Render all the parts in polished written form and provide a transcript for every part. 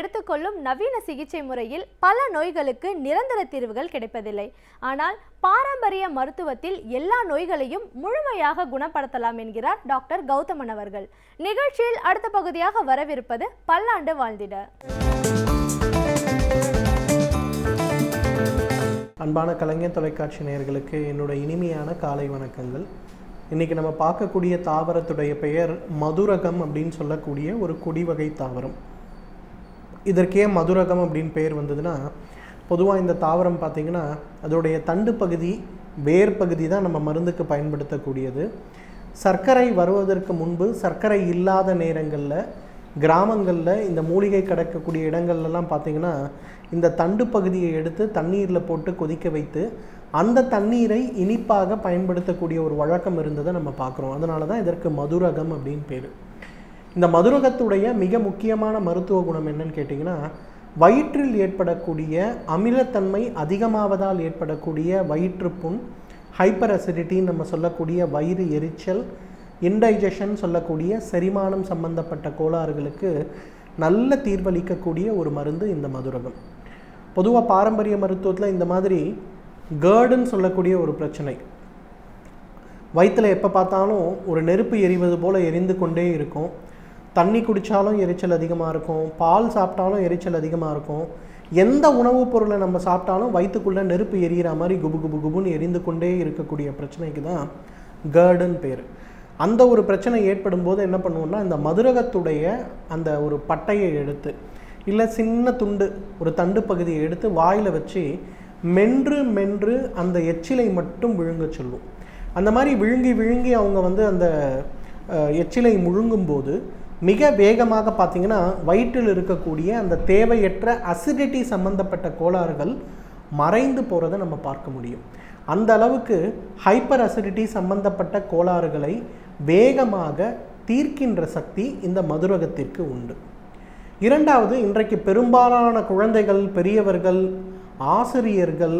எடுத்துக்கொள்ளும் நவீன சிகிச்சை முறையில் பல நோய்களுக்கு நிரந்தர தீர்வுகள் கிடைப்பதில்லை. ஆனால் பாரம்பரிய மருத்துவத்தில் எல்லா நோய்களையும் முழுமையாக குணப்படுத்தலாம் என்கிறார் டாக்டர் கௌதமன் அவர்கள். நிகழ்ச்சியில் அடுத்த பகுதியாக வரவிருப்பது பல்லாண்டு வாழ்ந்திட. அன்பான கலைஞர் தொலைக்காட்சி நேயர்களுக்கு என்னோட இனிமையான காலை வணக்கங்கள். இன்றைக்கி நம்ம பார்க்கக்கூடிய தாவரத்துடைய பெயர் மதுரகம் அப்படின்னு சொல்லக்கூடிய ஒரு கொடிவகை தாவரம். இதற்கே மதுரகம் அப்படின்னு பெயர் வந்ததுன்னா, பொதுவாக இந்த தாவரம் பார்த்திங்கன்னா அதோடைய தண்டு பகுதி வேர் பகுதி தான் நம்ம மருந்துக்கு பயன்படுத்தக்கூடியது. சர்க்கரை வருவதற்கு முன்பு, சர்க்கரை இல்லாத நேரங்களில் கிராமங்களில் இந்த மூலிகை கிடக்கக்கூடிய இடங்கள்லாம் பார்த்திங்கன்னா இந்த தண்டு பகுதியை எடுத்து தண்ணீரில் போட்டு கொதிக்க வைத்து அந்த தண்ணீரை இனிப்பாக பயன்படுத்தக்கூடிய ஒரு வழக்கம் இருந்ததை நம்ம பார்க்குறோம். அதனால தான் இதற்கு மதுரகம் அப்படின்னு பேர். இந்த மதுரகத்துடைய மிக முக்கியமான மருத்துவ குணம் என்னன்னு கேட்டிங்கன்னா, வயிற்றில் ஏற்படக்கூடிய அமிலத்தன்மை அதிகமாவதால் ஏற்படக்கூடிய வயிற்றுப்புண், ஹைப்பர் அசிடிட்டின்னு நம்ம சொல்லக்கூடிய வயிறு எரிச்சல், இன்டைஜஷன் சொல்லக்கூடிய செரிமானம் சம்பந்தப்பட்ட கோளாறுகளுக்கு நல்ல தீர்வளிக்கக்கூடிய ஒரு மருந்து இந்த மதுரகம். பொதுவாக பாரம்பரிய மருத்துவத்தில் இந்த மாதிரி கேர்டுன்னு சொல்லக்கூடிய ஒரு பிரச்சனை, வயிற்றில் எப்போ பார்த்தாலும் ஒரு நெருப்பு எரிவது போல் எரிந்து கொண்டே இருக்கும். தண்ணி குடித்தாலும் எரிச்சல் அதிகமாக இருக்கும், பால் சாப்பிட்டாலும் எரிச்சல் அதிகமாக இருக்கும். எந்த உணவுப் பொருளை நம்ம சாப்பிட்டாலும் வயிற்றுக்குள்ளே நெருப்பு எரிகிற மாதிரி குபு குபு குபுன்னு எரிந்து கொண்டே இருக்கக்கூடிய பிரச்சனைக்கு தான் கேர்டுன்னு பேர். அந்த ஒரு பிரச்சனை ஏற்படும் போது என்ன பண்ணுவோம்னா, இந்த மதுரகத்துடைய அந்த ஒரு பட்டையை எடுத்து, இல்லை சின்ன துண்டு ஒரு தண்டு பகுதியை எடுத்து வாயில் வச்சு மென்று அந்த எச்சிலை மட்டும் விழுங்க சொல்லுவோம். அந்த மாதிரி விழுங்கி அவங்க அந்த எச்சிலை முழுங்கும்போது மிக வேகமாக பார்த்திங்கன்னா வயிற்றில் இருக்கக்கூடிய அந்த தேவையற்ற அசிடிட்டி சம்பந்தப்பட்ட கோளாறுகள் மறைந்து போகிறத நம்ம பார்க்க முடியும். அந்த அளவுக்கு ஹைப்பர் அசிடிட்டி சம்பந்தப்பட்ட கோளாறுகளை வேகமாக தீர்க்கின்ற சக்தி இந்த மதுரகத்திற்கு உண்டு. இரண்டாவது, இன்றைக்கு பெரும்பாலான குழந்தைகள், பெரியவர்கள், ஆசிரியர்கள்,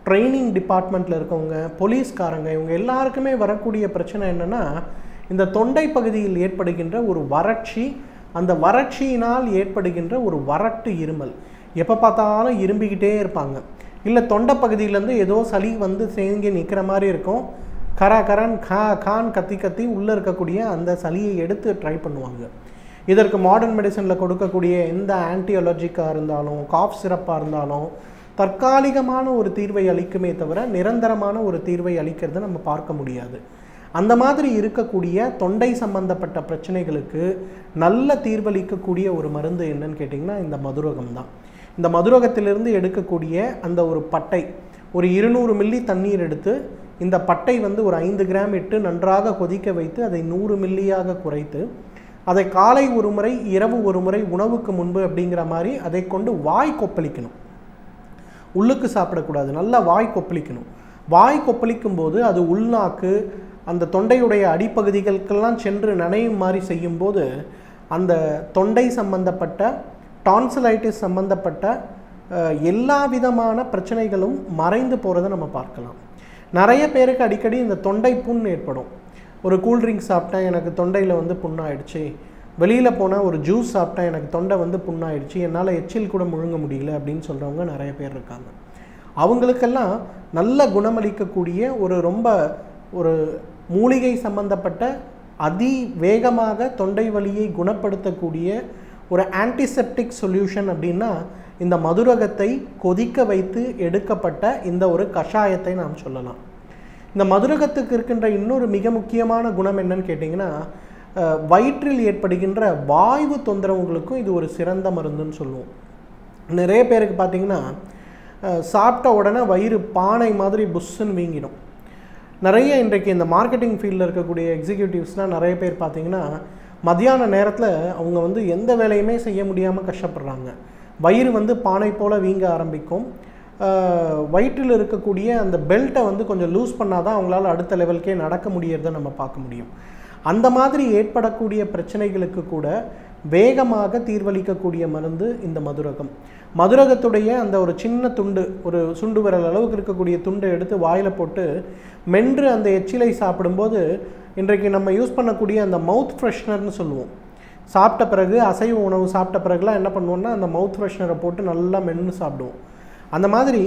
ட்ரைனிங் டிபார்ட்மெண்ட்டில் இருக்கவங்க, போலீஸ்காரங்க, இவங்க எல்லாருக்குமே வரக்கூடிய பிரச்சனை என்னென்னா, இந்த தொண்டை பகுதியில் ஏற்படுகின்ற ஒரு வறட்சி, அந்த வறட்சியினால் ஏற்படுகின்ற ஒரு வறட்டு இருமல். எப்போ பார்த்தாலும் இரும்பிக்கிட்டே இருப்பாங்க. இல்லை தொண்டை பகுதியிலேருந்து ஏதோ சளி தேங்கி நிற்கிற மாதிரி இருக்கும். கரன் கான் கத்தி உள்ளே இருக்கக்கூடிய அந்த சளியை எடுத்து ட்ரை பண்ணுவாங்க. இதற்கு மாடர்ன் மெடிசனில் கொடுக்கக்கூடிய எந்த ஆன்டி அலர்ஜிக்காக இருந்தாலும், காஃப் சிரப்பாக இருந்தாலும் தற்காலிகமான ஒரு தீர்வை அளிக்குமே தவிர நிரந்தரமான ஒரு தீர்வை அளிக்கிறத நம்ம பார்க்க முடியாது. அந்த மாதிரி இருக்கக்கூடிய தொண்டை சம்பந்தப்பட்ட பிரச்சனைகளுக்கு நல்ல தீர்வளிக்கக்கூடிய ஒரு மருந்து என்னன்னு கேட்டிங்கன்னா இந்த மதுரகம் தான். இந்த மதுரகத்திலிருந்து எடுக்கக்கூடிய அந்த ஒரு பட்டை, ஒரு 200 மில்லி தண்ணீர் எடுத்து இந்த பட்டை ஒரு 5 கிராம் இட்டு நன்றாக கொதிக்க வைத்து அதை 100 மில்லியாக குறைத்து அதை காலை ஒரு முறை, இரவு ஒரு முறை, உணவுக்கு முன்பு அப்படிங்கிற மாதிரி அதை கொண்டு வாய் கொப்பளிக்கணும். உள்ளுக்கு சாப்பிடக்கூடாது, நல்லா வாய் கொப்பளிக்கணும். வாய் கொப்பளிக்கும் போது அது உள்நாக்கு, அந்த தொண்டையுடைய அடிப்பகுதிகளுக்கெல்லாம் சென்று நனையும் மாதிரி செய்யும்போது அந்த தொண்டை சம்பந்தப்பட்ட டான்சிலைட்டிஸ் சம்பந்தப்பட்ட எல்லா விதமான பிரச்சனைகளும் மறைந்து போகிறத நம்ம பார்க்கலாம். நிறைய பேருக்கு அடிக்கடி இந்த தொண்டை புண் ஏற்படும். ஒரு கூல்ட்ரிங்க் சாப்பிட்டேன், எனக்கு தொண்டையில் புண்ணாயிடுச்சு. வெளியில் போனால் ஒரு ஜூஸ் சாப்பிட்டேன், எனக்கு தொண்டை புண்ணாயிடுச்சு, என்னால் எச்சில் கூட முழுங்க முடியல அப்படின்னு சொல்கிறவங்க நிறைய பேர் இருக்காங்க. அவங்களுக்கெல்லாம் நல்ல குணமளிக்கக்கூடிய ஒரு மூலிகை சம்பந்தப்பட்ட அதிவேகமாக தொண்டை வலியை குணப்படுத்தக்கூடிய ஒரு ஆன்டிசெப்டிக் சொல்யூஷன் அப்படின்னா இந்த மதுரகத்தை கொதிக்க வைத்து எடுக்கப்பட்ட இந்த ஒரு கஷாயத்தை நாம் சொல்லலாம். இந்த மதுரகத்துக்கு இருக்கின்ற இன்னொரு மிக முக்கியமான குணம் என்னன்னு கேட்டிங்கன்னா, வயிற்றில் ஏற்படுகின்ற வாய்வு தொந்தரவுகளுக்கும் இது ஒரு சிறந்த மருந்துன்னு சொல்லுவோம். நிறைய பேருக்கு பார்த்திங்கன்னா சாப்பிட்ட உடனே வயிறு பானை மாதிரி புஷ்ஷுன்னு வீங்கிடும். நிறைய இன்றைக்கு இந்த மார்க்கெட்டிங் ஃபீல்டில் இருக்கக்கூடிய எக்ஸிக்யூட்டிவ்ஸ்னால் நிறைய பேர் பார்த்திங்கன்னா மத்தியான நேரத்தில் அவங்க எந்த வேலையுமே செய்ய முடியாமல் கஷ்டப்படுறாங்க. வயிறு பானை போல் வீங்க ஆரம்பிக்கும். வயிற்றில் இருக்கக்கூடிய அந்த பெல்ட்டை கொஞ்சம் லூஸ் பண்ணால் தான் அவங்களால அடுத்த லெவலுக்கே நடக்க முடியறதை நம்ம பார்க்க முடியும். அந்த மாதிரி ஏற்படக்கூடிய பிரச்சனைகளுக்கு கூட வேகமாக தீர்வளிக்கக்கூடிய மருந்து இந்த மதுரகம். மதுரகத்துடைய அந்த ஒரு சின்ன துண்டு, ஒரு சுண்டு விரல் அளவுக்கு இருக்கக்கூடிய துண்டை எடுத்து வாயில் போட்டு மென்று அந்த எச்சிலை சாப்பிடும்போது, இன்றைக்கு நம்ம யூஸ் பண்ணக்கூடிய அந்த மவுத் ஃப்ரெஷ்னர்னு சொல்லுவோம். சாப்பிட்ட பிறகு, அசைவ உணவு சாப்பிட்ட பிறகுலாம் என்ன பண்ணுவோம்னா அந்த மவுத் ஃப்ரெஷ்னரை போட்டு நல்லா மென்று சாப்பிடுவோம். அந்த மாதிரி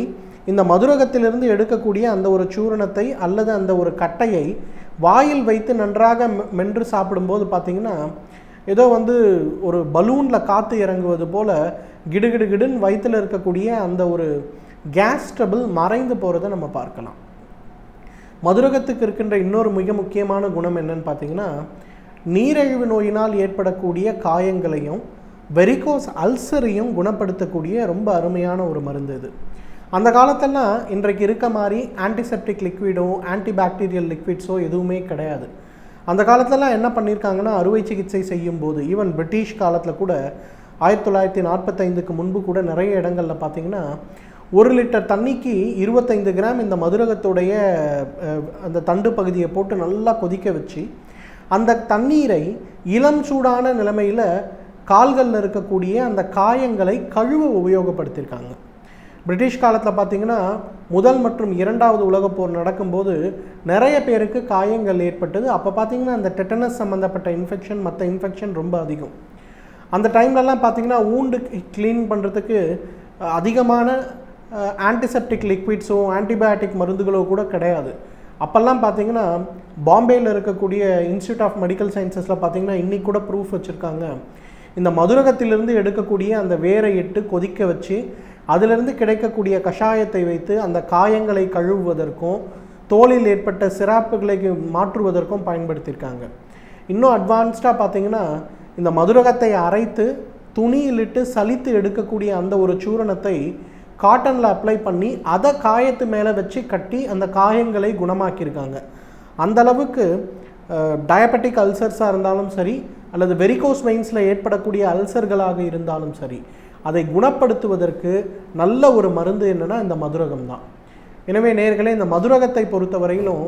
இந்த மதுரகத்திலிருந்து எடுக்கக்கூடிய அந்த ஒரு சூரணத்தை அல்லது அந்த ஒரு கட்டையை வாயில் வைத்து நன்றாக மென்று சாப்பிடும்போது பார்த்திங்கன்னா ஏதோ ஒரு பலூனில் காற்று இறங்குவது போல் கிடுகிடுன்னு வயிற்றில் இருக்கக்கூடிய அந்த ஒரு கேஸ் ட்ரபிள் மறைந்து போகிறத நம்ம பார்க்கலாம். மதுரகத்துக்கு இருக்கின்ற இன்னொரு மிக முக்கியமான குணம் என்னன்னு பார்த்தீங்கன்னா, நீரிழிவு நோயினால் ஏற்படக்கூடிய காயங்களையும் வெரிகோஸ் அல்சரையும் குணப்படுத்தக்கூடிய ரொம்ப அருமையான ஒரு மருந்து இது. அந்த காலத்தெல்லாம் இன்றைக்கு இருக்க மாதிரி ஆன்டிசெப்டிக் லிக்விடோ ஆன்டிபாக்டீரியல் லிக்விட்ஸோ எதுவுமே கிடையாது. அந்த காலத்துலலாம் என்ன பண்ணியிருக்காங்கன்னா, அறுவை சிகிச்சை செய்யும்போது ஈவன் பிரிட்டிஷ் காலத்தில் கூட 1945க்கு முன்பு கூட நிறைய இடங்களில் பார்த்திங்கன்னா 1 லிட்டர் தண்ணிக்கு 25 கிராம் இந்த மதுரகத்துடைய அந்த தண்டு பகுதியை போட்டு நல்லா கொதிக்க வச்சு அந்த தண்ணீரை இளம் சூடான நிலைமையில் கால்களில் இருக்கக்கூடிய அந்த காயங்களை கழுவ உபயோகப்படுத்தியிருக்காங்க. பிரிட்டிஷ் காலத்தில் பார்த்திங்கன்னா முதல் மற்றும் 2வது உலகப்போர் நடக்கும்போது நிறைய பேருக்கு காயங்கள் ஏற்பட்டது. அப்போ பார்த்திங்கன்னா அந்த டெட்டனஸ் சம்மந்தப்பட்ட இன்ஃபெக்ஷன், மற்ற இன்ஃபெக்ஷன் ரொம்ப அதிகம். அந்த டைம்லலாம் பார்த்திங்கன்னா ஊண்டு க்ளீன் பண்ணுறதுக்கு அதிகமான ஆன்டிசெப்டிக் லிக்விட்ஸோ ஆன்டிபயோட்டிக் மருந்துகளோ கூட கிடையாது. அப்போல்லாம் பார்த்திங்கன்னா பாம்பேயில் இருக்கக்கூடிய இன்ஸ்டியூட் ஆஃப் மெடிக்கல் சயின்சஸில் பார்த்திங்கன்னா இன்றைக்கி கூட ப்ரூஃப் வச்சுருக்காங்க. இந்த மதுரகத்திலிருந்து எடுக்கக்கூடிய அந்த வேரை இட்டு கொதிக்க வச்சு அதிலிருந்து கிடைக்கக்கூடிய கஷாயத்தை வைத்து அந்த காயங்களை கழுவுவதற்கும் தோலில் ஏற்பட்ட சிராப்புகளை மாற்றுவதற்கும் பயன்படுத்தியிருக்காங்க. இன்னும் அட்வான்ஸ்டாக பார்த்திங்கன்னா இந்த மதுரகத்தை அரைத்து துணியிலிட்டு சலித்து எடுக்கக்கூடிய அந்த ஒரு சூரணத்தை காட்டனில் அப்ளை பண்ணி அதை காயத்து மேலே வச்சு கட்டி அந்த காயங்களை குணமாக்கியிருக்காங்க. அந்தளவுக்கு டயபெட்டிக் அல்சர்ஸாக இருந்தாலும் சரி அல்லது வெரிகோஸ் வெயின்ஸில் ஏற்படக்கூடிய அல்சர்களாக இருந்தாலும் சரி, அதை குணப்படுத்துவதற்கு நல்ல ஒரு மருந்து என்னென்னா இந்த மதுரகம் தான். எனவே நேயர்களே, இந்த மதுரகத்தை பொறுத்தவரையிலும்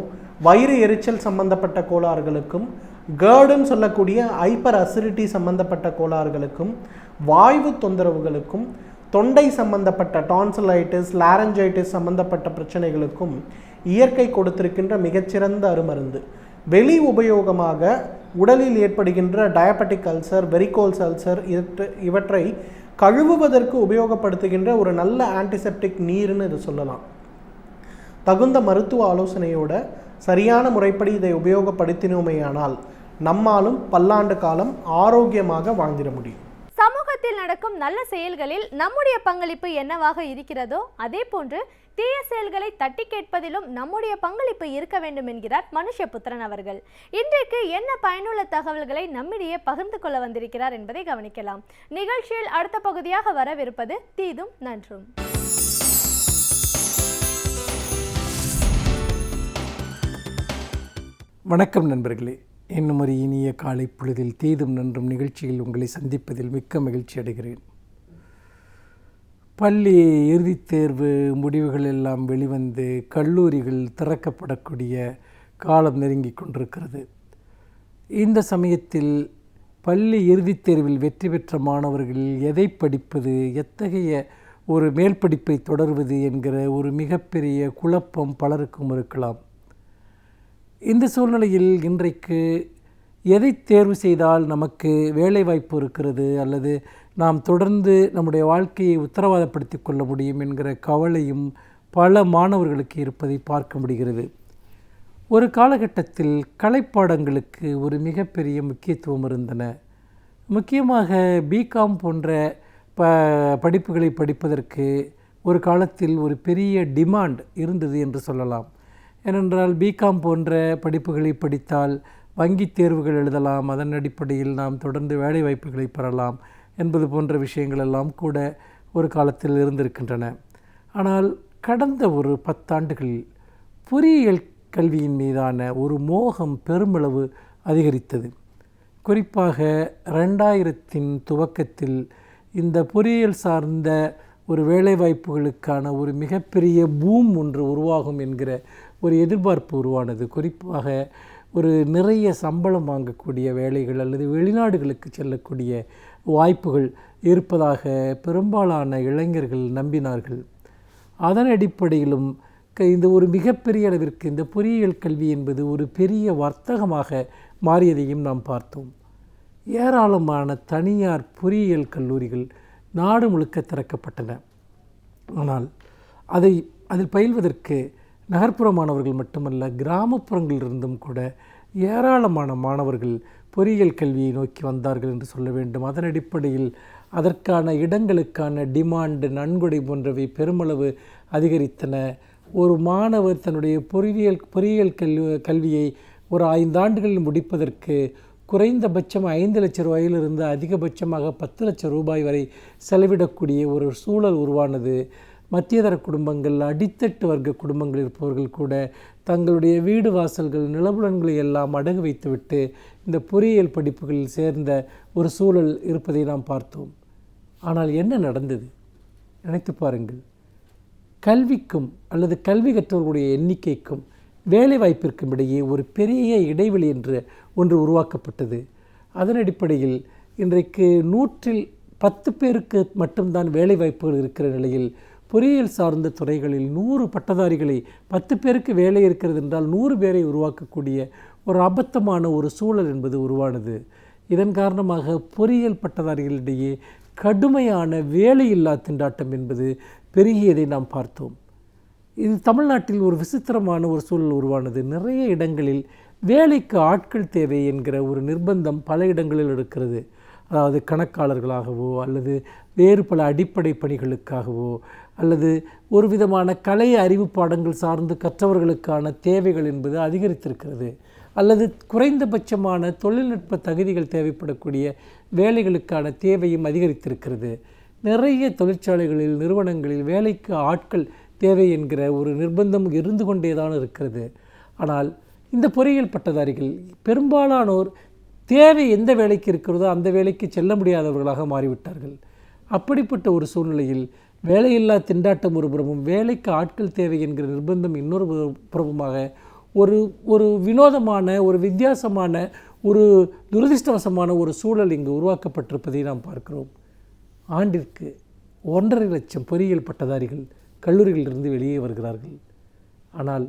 வயிறு எரிச்சல் சம்பந்தப்பட்ட கோளாறுகளுக்கும் கேர்டுன்னு சொல்லக்கூடிய ஹைப்பர் அசிடிட்டி சம்பந்தப்பட்ட கோளாறுகளுக்கும் வாய்வு தொந்தரவுகளுக்கும் தொண்டை சம்பந்தப்பட்ட டான்சிலைட்டிஸ் லாரஞ்சைட்டிஸ் சம்பந்தப்பட்ட பிரச்சனைகளுக்கும் இயற்கை கொடுத்திருக்கின்ற மிகச்சிறந்த அருமருந்து. வெளி உபயோகமாக உடலில் ஏற்படுகின்ற டயபெட்டிக் அல்சர், வெரிகோஸ் அல்சர் இவற்றை கழுவுவதற்கு உபயோகப்படுத்துகின்ற ஒரு நல்ல ஆன்டிசெப்டிக் நீர்னு இதை சொல்லலாம். தகுந்த மருத்துவ ஆலோசனையோட சரியான முறைப்படி இதை உபயோகப்படுத்தினோமேயானால் நம்மாலும் பல்லாண்டு காலம் ஆரோக்கியமாக வாழ்ந்திட முடியும். சமூகத்தில் நடக்கும் நல்ல செயல்களில் நம்முடைய பங்களிப்பு என்னவாக இருக்கிறதோ அதே போன்று தீய செயல்களை தட்டி கேட்பதிலும் நம்முடைய பங்களிப்பு இருக்க வேண்டும் என்கிறார் மனுஷபுத்திரன் அவர்கள். இன்றைக்கு என்ன பயனுள்ள தகவல்களை நம்மிடையே பகிர்ந்து கொள்ள வந்திருக்கிறார் என்பதை கவனிக்கலாம். நிகழ்ச்சியில் அடுத்த பகுதியாக வரவிருப்பது தீதும் நன்றும். வணக்கம் நண்பர்களே, இன்னும் ஒரு இனிய காலை பொழுதில் தீதும் நன்றும் நிகழ்ச்சியில் உங்களை சந்திப்பதில் மிக்க மகிழ்ச்சி அடைகிறேன். பள்ளி இறுதித் தேர்வு முடிவுகள் எல்லாம் வெளிவந்து கல்லூரிகள் திறக்கப்படக்கூடிய காலம் நெருங்கி கொண்டிருக்கிறது. இந்த சமயத்தில் பள்ளி இறுதித் தேர்வில் வெற்றி பெற்ற மாணவர்கள் எதை படிப்பது, எத்தகைய ஒரு மேல் படிப்பை தொடர்வது என்கிற ஒரு மிகப்பெரிய குழப்பம் பலருக்கும் இருக்கலாம். இந்த சூழ்நிலையில் இன்றைக்கு எதை தேர்வு செய்தால் நமக்கு வேலைவாய்ப்பு இருக்கிறது அல்லது நாம் தொடர்ந்து நம்முடைய வாழ்க்கையை உத்தரவாதப்படுத்தி கொள்ள முடியும் என்கிற கவலையும் பல மாணவர்களுக்கு இருப்பதை பார்க்க முடிகிறது. ஒரு காலகட்டத்தில் கலைப்பாடங்களுக்கு ஒரு மிகப்பெரிய முக்கியத்துவம் இருந்தன. முக்கியமாக பிகாம் போன்ற படிப்புகளை படிப்பதற்கு ஒரு காலத்தில் ஒரு பெரிய டிமாண்ட் இருந்தது என்று சொல்லலாம். ஏனென்றால் பிகாம் போன்ற படிப்புகளை படித்தால் வங்கி தேர்வுகள் எழுதலாம், அதன் அடிப்படையில் நாம் தொடர்ந்து வேலைவாய்ப்புகளை பெறலாம் என்பது போன்ற விஷயங்கள் எல்லாம் கூட ஒரு காலத்தில் இருந்திருக்கின்றன. ஆனால் கடந்த ஒரு 10 ஆண்டுகளில் பொறியியல் கல்வியின் மீதான ஒரு மோகம் பெருமளவு அதிகரித்தது. குறிப்பாக 2000 துவக்கத்தில் இந்த பொறியியல் சார்ந்த ஒரு வேலைவாய்ப்புகளுக்கான ஒரு மிகப்பெரிய பூம் ஒன்று உருவாகும் என்கிற ஒரு எதிர்பார்ப்பு உருவானது. குறிப்பாக ஒரு நிறைய சம்பளம் வாங்கக்கூடிய வேலைகள் அல்லது வெளிநாடுகளுக்கு செல்லக்கூடிய வாய்ப்புகள் இருப்பதாக பெரும்பாலான இளைஞர்கள் நம்பினார்கள். அதன் அடிப்படையிலும் இந்த ஒரு மிகப்பெரிய அளவிற்கு இந்த பொறியியல் கல்வி என்பது ஒரு பெரிய வர்த்தகமாக மாறியதையும் நாம் பார்த்தோம். ஏராளமான தனியார் பொறியியல் கல்லூரிகள் நாடு முழுக்க திறக்கப்பட்டன. ஆனால் அதில் பயில்வதற்கு நகர்ப்புற மாணவர்கள் மட்டுமல்ல, கிராமப்புறங்களிலிருந்தும் கூட ஏராளமான மாணவர்கள் பொறியியல் கல்வியை நோக்கி வந்தார்கள் என்று சொல்ல வேண்டும். அதன் அடிப்படையில் அதற்கான இடங்களுக்கான டிமாண்டு, நன்கொடை போன்றவை பெருமளவு அதிகரித்தன. ஒரு மாணவர் தன்னுடைய பொறியியல் கல்வியை ஒரு 5 ஆண்டுகளில் முடிப்பதற்கு குறைந்தபட்சம் 5 லட்சம் ரூபாயிலிருந்து அதிகபட்சமாக 10 லட்சம் ரூபாய் வரை செலவிடக்கூடிய ஒரு சூழல் உருவானது. மத்தியதர குடும்பங்கள், அடித்தட்டு வர்க்க குடும்பங்கள் இருப்பவர்கள் கூட தங்களுடைய வீடு வாசல்கள், நிலபுலன்களை எல்லாம் அடகு வைத்துவிட்டு இந்த பொறியியல் படிப்புகளில் சேர்ந்த ஒரு சூழல் இருப்பதை நாம் பார்த்தோம். ஆனால் என்ன நடந்தது? நினைத்து பாருங்கள். கல்விக்கும் அல்லது கல்வி கற்றவர்களுடைய எண்ணிக்கைக்கும் வேலை வாய்ப்பிற்கும் இடையே ஒரு பெரிய இடைவெளி என்று ஒன்று உருவாக்கப்பட்டது. அதன் அடிப்படையில் இன்றைக்கு 100ல் 10 பேருக்கு மட்டும்தான் வேலை வாய்ப்புகள் இருக்கிற நிலையில் பொறியியல் சார்ந்த துறைகளில் 100 பட்டதாரிகளை 10 பேருக்கு வேலை இருக்கிறது என்றால் 100 பேரை உருவாக்கக்கூடிய ஒரு அபத்தமான ஒரு சூழல் என்பது உருவானது. இதன் காரணமாக பொறியியல் பட்டதாரிகளிடையே கடுமையான வேலையில்லா திண்டாட்டம் என்பது பெருகியதை நாம் பார்த்தோம். இது தமிழ்நாட்டில் ஒரு விசித்திரமான ஒரு சூழல் உருவானது. நிறைய இடங்களில் வேலைக்கு ஆட்கள் தேவை என்கிற ஒரு நிர்பந்தம் பல இடங்களில் இருக்கிறது. அதாவது கணக்காளர்களாகவோ அல்லது வேறு பல அடிப்படை பணிகளுக்காகவோ அல்லது ஒரு விதமான கலை அறிவு பாடங்கள் சார்ந்து கற்றவர்களுக்கான தேவைகள் என்பது அதிகரித்திருக்கிறது. அல்லது குறைந்தபட்சமான தொழில்நுட்ப தகுதிகள் தேவைப்படக்கூடிய வேலைகளுக்கான தேவையும் அதிகரித்திருக்கிறது. நிறைய தொழிற்சாலைகளில், நிறுவனங்களில் வேலைக்கு ஆட்கள் தேவை என்கிற ஒரு நிர்பந்தம் இருந்து கொண்டேதான் இருக்கிறது. ஆனால் இந்த பொறியியல் பட்டதாரிகள் பெரும்பாலானோர் தேவை எந்த வேலைக்கு இருக்கிறதோ அந்த வேலைக்கு செல்ல முடியாதவர்களாக மாறிவிட்டார்கள். அப்படிப்பட்ட ஒரு சூழ்நிலையில் வேலையில்லா திண்டாட்டம் ஒரு புறமும், வேலைக்கு ஆட்கள் தேவை என்கிற நிர்பந்தம் இன்னொரு புறமுமாக ஒரு வினோதமான, ஒரு வித்தியாசமான, ஒரு துரதிர்ஷ்டவசமான ஒரு சூழல் இங்கு உருவாக்கப்பட்டிருப்பதை நாம் பார்க்கிறோம். ஆண்டிற்கு 1.5 லட்சம் பொறியியல் பட்டதாரிகள் கல்லூரிகளிலிருந்து வெளியே வருகிறார்கள். ஆனால்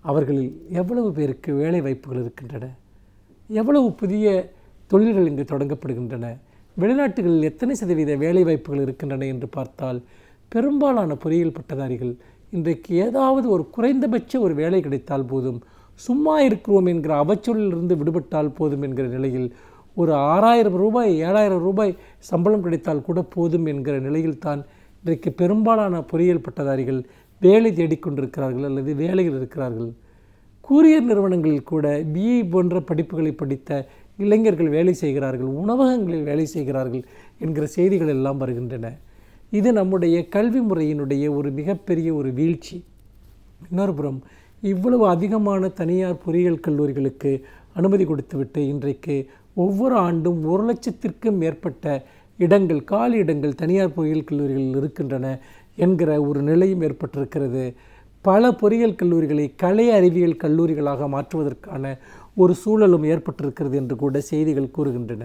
அவர்களில் எவ்வளவு பேருக்கு வேலை வாய்ப்புகள் இருக்கின்றன? எவ்வளவு புதிய தொழில்கள் இங்கு தொடங்கப்படுகின்றன? வெளிநாட்டுகளில் எத்தனை சதவீத வேலை வாய்ப்புகள் இருக்கின்றன என்று பார்த்தால் பெரும்பாலான பொறியியல் பட்டதாரிகள் இன்றைக்கு ஏதாவது ஒரு குறைந்தபட்ச ஒரு வேலை கிடைத்தால் போதும், சும்மா இருக்கிறோம் என்கிற அவச்சொல்லிலிருந்து விடுபட்டால் போதும் என்கிற நிலையில், ஒரு 6,000 ரூபாய் 7,000 ரூபாய் சம்பளம் கிடைத்தால் கூட போதும் என்கிற நிலையில் தான் இன்றைக்கு பெரும்பாலான பொறியியல் பட்டதாரிகள் வேலை தேடிக்கொண்டிருக்கிறார்கள் அல்லது வேலையில் இருக்கிறார்கள். கூரியர் நிறுவனங்களில் கூட பிஇ போன்ற படிப்புகளை படித்த இளைஞர்கள் வேலை செய்கிறார்கள், உணவகங்களில் வேலை செய்கிறார்கள் என்கிற செய்திகள் எல்லாம் வருகின்றன. இது நம்முடைய கல்வி முறையினுடைய ஒரு மிகப்பெரிய ஒரு வீழ்ச்சி. இன்னொரு புறம் இவ்வளவு அதிகமான தனியார் பொறியியல் கல்லூரிகளுக்கு அனுமதி கொடுத்துவிட்டு இன்றைக்கு ஒவ்வொரு ஆண்டும் 1 லட்சத்திற்கும் மேற்பட்ட இடங்கள், காலி இடங்கள் தனியார் பொறியியல் கல்லூரிகளில் இருக்கின்றன என்கிற ஒரு நிலையும் ஏற்பட்டிருக்கிறது. பல பொறியியல் கல்லூரிகளை கலை அறிவியல் கல்லூரிகளாக மாற்றுவதற்கான ஒரு சூழலும் ஏற்பட்டிருக்கிறது என்று கூட செய்திகள் கூறுகின்றன.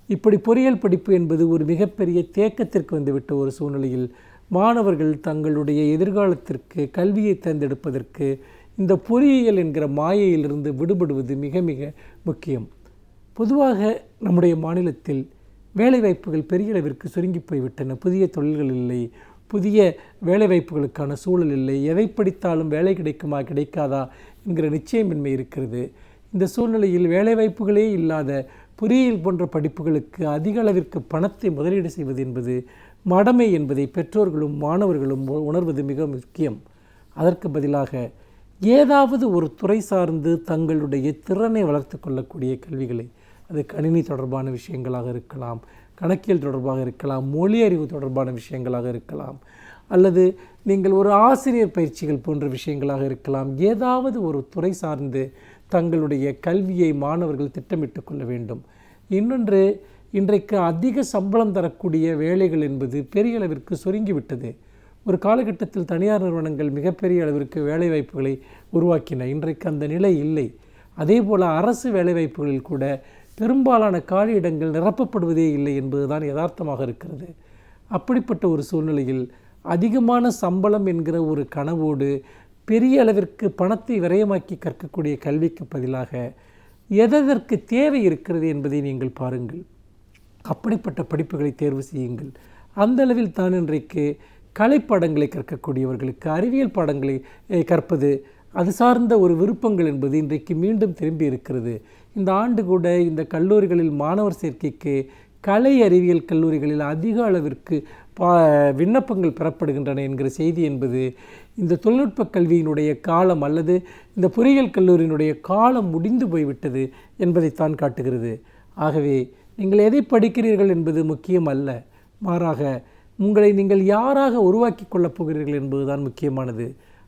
இப்படி பொறியியல் படிப்பு என்பது ஒரு மிகப்பெரிய தேக்கத்திற்கு வந்துவிட்ட ஒரு சூழ்நிலையில் மாணவர்கள் தங்களுடைய எதிர்காலத்திற்கு கல்வியை தேர்ந்தெடுப்பதற்கு இந்த பொறியியல் என்கிற மாயையிலிருந்து விடுபடுவது மிக மிக முக்கியம். பொதுவாக நம்முடைய மாநிலத்தில் வேலைவாய்ப்புகள் பெரிய அளவிற்கு சுருங்கி போய்விட்டன. புதிய தொழில்கள் இல்லை, புதிய வேலைவாய்ப்புகளுக்கான சூழல் இல்லை. எதை படித்தாலும் வேலை கிடைக்குமா கிடைக்காதா என்கிற நிச்சயமின்மை இருக்கிறது. இந்த சூழ்நிலையில் வேலைவாய்ப்புகளே இல்லாத பொறியியல் போன்ற படிப்புகளுக்கு அதிக அளவிற்கு பணத்தை முதலீடு செய்வது என்பது மடமை என்பதை பெற்றோர்களும் மாணவர்களும் உணர்வது மிக முக்கியம். அதற்கு பதிலாக ஏதாவது ஒரு துறை சார்ந்து தங்களுடைய திறனை வளர்த்து கொள்ளக்கூடிய கல்விகளை, அது கணினி தொடர்பான விஷயங்களாக இருக்கலாம், கணக்கியல் தொடர்பாக இருக்கலாம், மொழி அறிவு தொடர்பான விஷயங்களாக இருக்கலாம், அல்லது நீங்கள் ஒரு ஆசிரியர் பயிற்சிகள் போன்ற விஷயங்களாக இருக்கலாம். ஏதாவது ஒரு துறை சார்ந்து தங்களுடைய கல்வியை மாணவர்கள் திட்டமிட்டு கொள்ள வேண்டும். இன்னொன்று, இன்றைக்கு அதிக சம்பளம் தரக்கூடிய வேலைகள் என்பது பெரிய அளவிற்கு சுருங்கிவிட்டது. ஒரு காலகட்டத்தில் தனியார் நிறுவனங்கள் மிகப்பெரிய அளவிற்கு வேலைவாய்ப்புகளை உருவாக்கின. இன்றைக்கு அந்த நிலை இல்லை. அதே போல் அரசு வேலைவாய்ப்புகளில் கூட பெரும்பாலான காலியிடங்கள் நிரப்பப்படுவதே இல்லை என்பதுதான் யதார்த்தமாக இருக்கிறது. அப்படிப்பட்ட ஒரு சூழ்நிலையில் அதிகமான சம்பளம் என்கிற ஒரு கனவோடு பெரிய அளவிற்கு பணத்தை விரயமாக்கி கற்கக்கூடிய கல்விக்கு பதிலாக எதற்கு தேவை இருக்கிறது என்பதை நீங்கள் பாருங்கள். அப்படிப்பட்ட படிப்புகளை தேர்வு செய்யுங்கள். அந்த அளவில் தான் இன்றைக்கு கலைப்பாடங்களை கற்கக்கூடியவர்களுக்கு அறிவியல் பாடங்களை கற்பது, அது சார்ந்த ஒரு விருப்பங்கள் என்பது இன்றைக்கு மீண்டும் திரும்பி இருக்கிறது. இந்த ஆண்டு கூட இந்த கல்லூரிகளில் மாணவர் சேர்க்கைக்கு கலை அறிவியல் கல்லூரிகளில் அதிக அளவிற்கு விண்ணப்பங்கள் பெறப்படுகின்றன என்கிற செய்தி என்பது இந்த தொழில்நுட்ப கல்வியினுடைய காலம் அல்லது இந்த பொறியியல் கல்லூரியினுடைய காலம் முடிந்து போய்விட்டது என்பதைத்தான் காட்டுகிறது. ஆகவே நீங்கள் எதை படிக்கிறீர்கள் என்பது முக்கியம் அல்ல, மாறாக உங்களை நீங்கள் யாராக உருவாக்கி கொள்ளப் போகிறீர்கள் என்பதுதான் முக்கியமானது.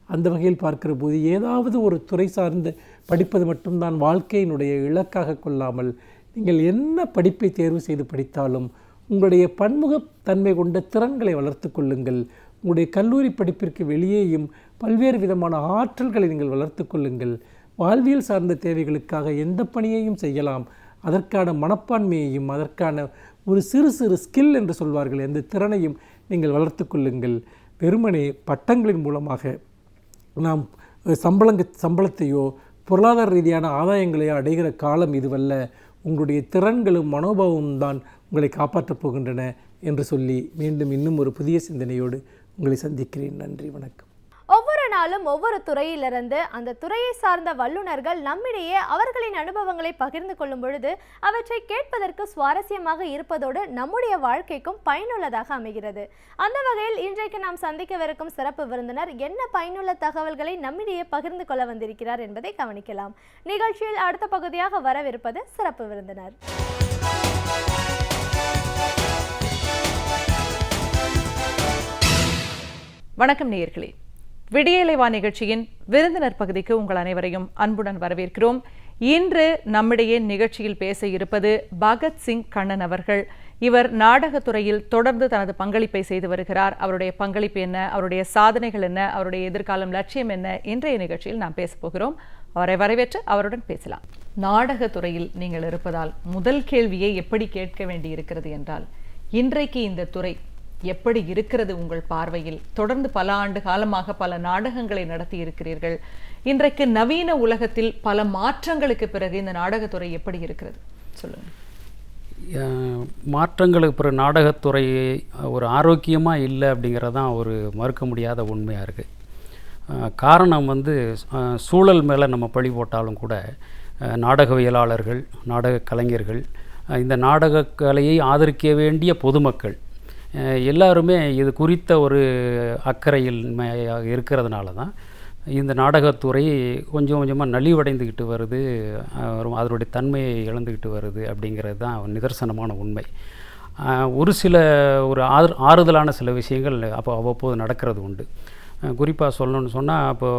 அந்த வகையில் பார்க்கிற போது ஏதாவது ஒரு துறை சார்ந்து படிப்பது மட்டும்தான் வாழ்க்கையினுடைய இலக்காக கொள்ளாமல் நீங்கள் என்ன படிப்பை தேர்வு செய்து படித்தாலும் உங்களுடைய பன்முகத்தன்மை கொண்ட திறன்களை வளர்த்து கொள்ளுங்கள். உங்களுடைய கல்லூரி படிப்பிற்கு வெளியேயும் பல்வேறு விதமான ஆற்றல்களை நீங்கள் வளர்த்து கொள்ளுங்கள். வாழ்வியல் சார்ந்த தேவைகளுக்காக எந்த பணியையும் செய்யலாம். அதற்கான மனப்பான்மையையும் அதற்கான ஒரு சிறு சிறு ஸ்கில் என்று சொல்வார்கள், அந்த திறனையும் நீங்கள் வளர்த்து கொள்ளுங்கள். வெறுமனே பட்டங்களின் மூலமாக நாம் சம்பளத்தையோ பொருளாதார ரீதியான ஆதாயங்களையோ அடைகிற காலம் இதுவல்ல. உங்களுடைய திறன்களும் மனோபாவமும் தான் உங்களை காப்பாற்றப் போகின்றன என்று சொல்லி மீண்டும் இன்னும் ஒரு புதிய சிந்தனையோடு உங்களை சந்திக்கிறேன். நன்றி, வணக்கம். ஒவ்வொரு நாளும் ஒவ்வொரு துறையிலிருந்து அந்த துறையை சார்ந்த வல்லுநர்கள் நம்மிடையே அவர்களின் அனுபவங்களை பகிர்ந்து கொள்ளும் பொழுது அவற்றை கேட்பதற்கு சுவாரஸ்யமாக இருப்பதோடு நம்முடைய வாழ்க்கைக்கும் பயனுள்ளதாக அமைகிறது. அந்த வகையில் இன்றைக்கு நாம் சந்திக்கவிருக்கும் சிறப்பு விருந்தினர் என்ன பயனுள்ள தகவல்களை நம்மிடையே பகிர்ந்து கொள்ள வந்திருக்கிறார் என்பதை கவனிக்கலாம். நிகழ்ச்சியில் அடுத்த பகுதியாக வரவிருப்பது சிறப்பு விருந்தினர். வணக்கம் நேயர்களே, விடியலைவா நிகழ்ச்சியின் விருந்தினர் பகுதிக்கு உங்கள் அனைவரையும் அன்புடன் வரவேற்கிறோம். இன்று நம்மிடையே நிகழ்ச்சியில் பேச இருப்பது பகத்சிங் கண்ணன் அவர்கள். இவர் நாடகத்துறையில் தொடர்ந்து தனது பங்களிப்பை செய்து வருகிறார். அவருடைய பங்களிப்பு என்ன, அவருடைய சாதனைகள் என்ன, அவருடைய எதிர்காலம் லட்சியம் என்ன, இன்றைய நிகழ்ச்சியில் நாம் பேச போகிறோம். அவரை வரவேற்று அவருடன் பேசலாம். நாடகத்துறையில் நீங்கள் இருப்பதால் முதல் கேள்வியை எப்படி கேட்க வேண்டி இருக்கிறது என்றால், இன்றைக்கு இந்த துறை எப்படி இருக்கிறது உங்கள் பார்வையில்? தொடர்ந்து பல ஆண்டு காலமாக பல நாடகங்களை நடத்தி இருக்கிறீர்கள். இன்றைக்கு நவீன உலகத்தில் பல மாற்றங்களுக்கு பிறகு இந்த நாடகத்துறை எப்படி இருக்கிறது சொல்லுங்கள். மாற்றங்களுக்கு பிறகு நாடகத்துறை ஒரு ஆரோக்கியமாக இல்லை அப்படிங்கிறது தான் ஒரு மறுக்க முடியாத உண்மையாக இருக்குது. காரணம் சூழல் மேலே நம்ம பழி போட்டாலும் கூட நாடகவியலாளர்கள், நாடக கலைஞர்கள், இந்த நாடக கலையை ஆதரிக்க வேண்டிய பொதுமக்கள் எல்லாருமே இது குறித்த ஒரு அக்கறையில் இருக்கிறதுனால தான் இந்த நாடகத்துறை கொஞ்சம் கொஞ்சமாக நலிவடைந்துக்கிட்டு வருது, அதனுடைய தன்மையை இழந்துக்கிட்டு வருது அப்படிங்கிறது தான் நிதர்சனமான உண்மை. ஒரு சில ஆறுதலான சில விஷயங்கள் அவ்வப்போது நடக்கிறது உண்டு. குறிப்பாக சொல்லணும்னு சொன்னால், அப்போ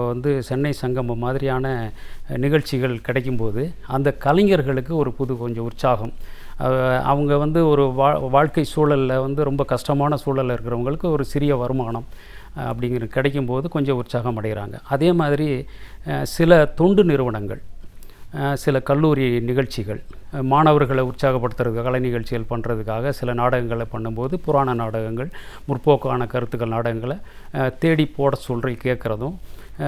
சென்னை சங்கமம் மாதிரியான நிகழ்ச்சிகள் கிடைக்கும்போது அந்த கலைஞர்களுக்கு ஒரு கொஞ்சம் உற்சாகம், அவங்க ஒரு வாழ்க்கை சூழலில் ரொம்ப கஷ்டமான சூழலில் இருக்கிறவங்களுக்கு ஒரு சிறிய வருமானம் அப்படிங்கிற கிடைக்கும்போது கொஞ்சம் உற்சாகம் அடைகிறாங்க. அதே மாதிரி சில தொண்டு நிறுவனங்கள், சில கல்லூரி நிகழ்ச்சிகள் மாணவர்களை உற்சாகப்படுத்துறதுக்கு கலை நிகழ்ச்சிகள் பண்ணுறதுக்காக சில நாடகங்களை பண்ணும்போது புராண நாடகங்கள், முற்போக்கான கருத்துக்கள் நாடகங்களை தேடி போட சொல்லி கேட்குறதும்,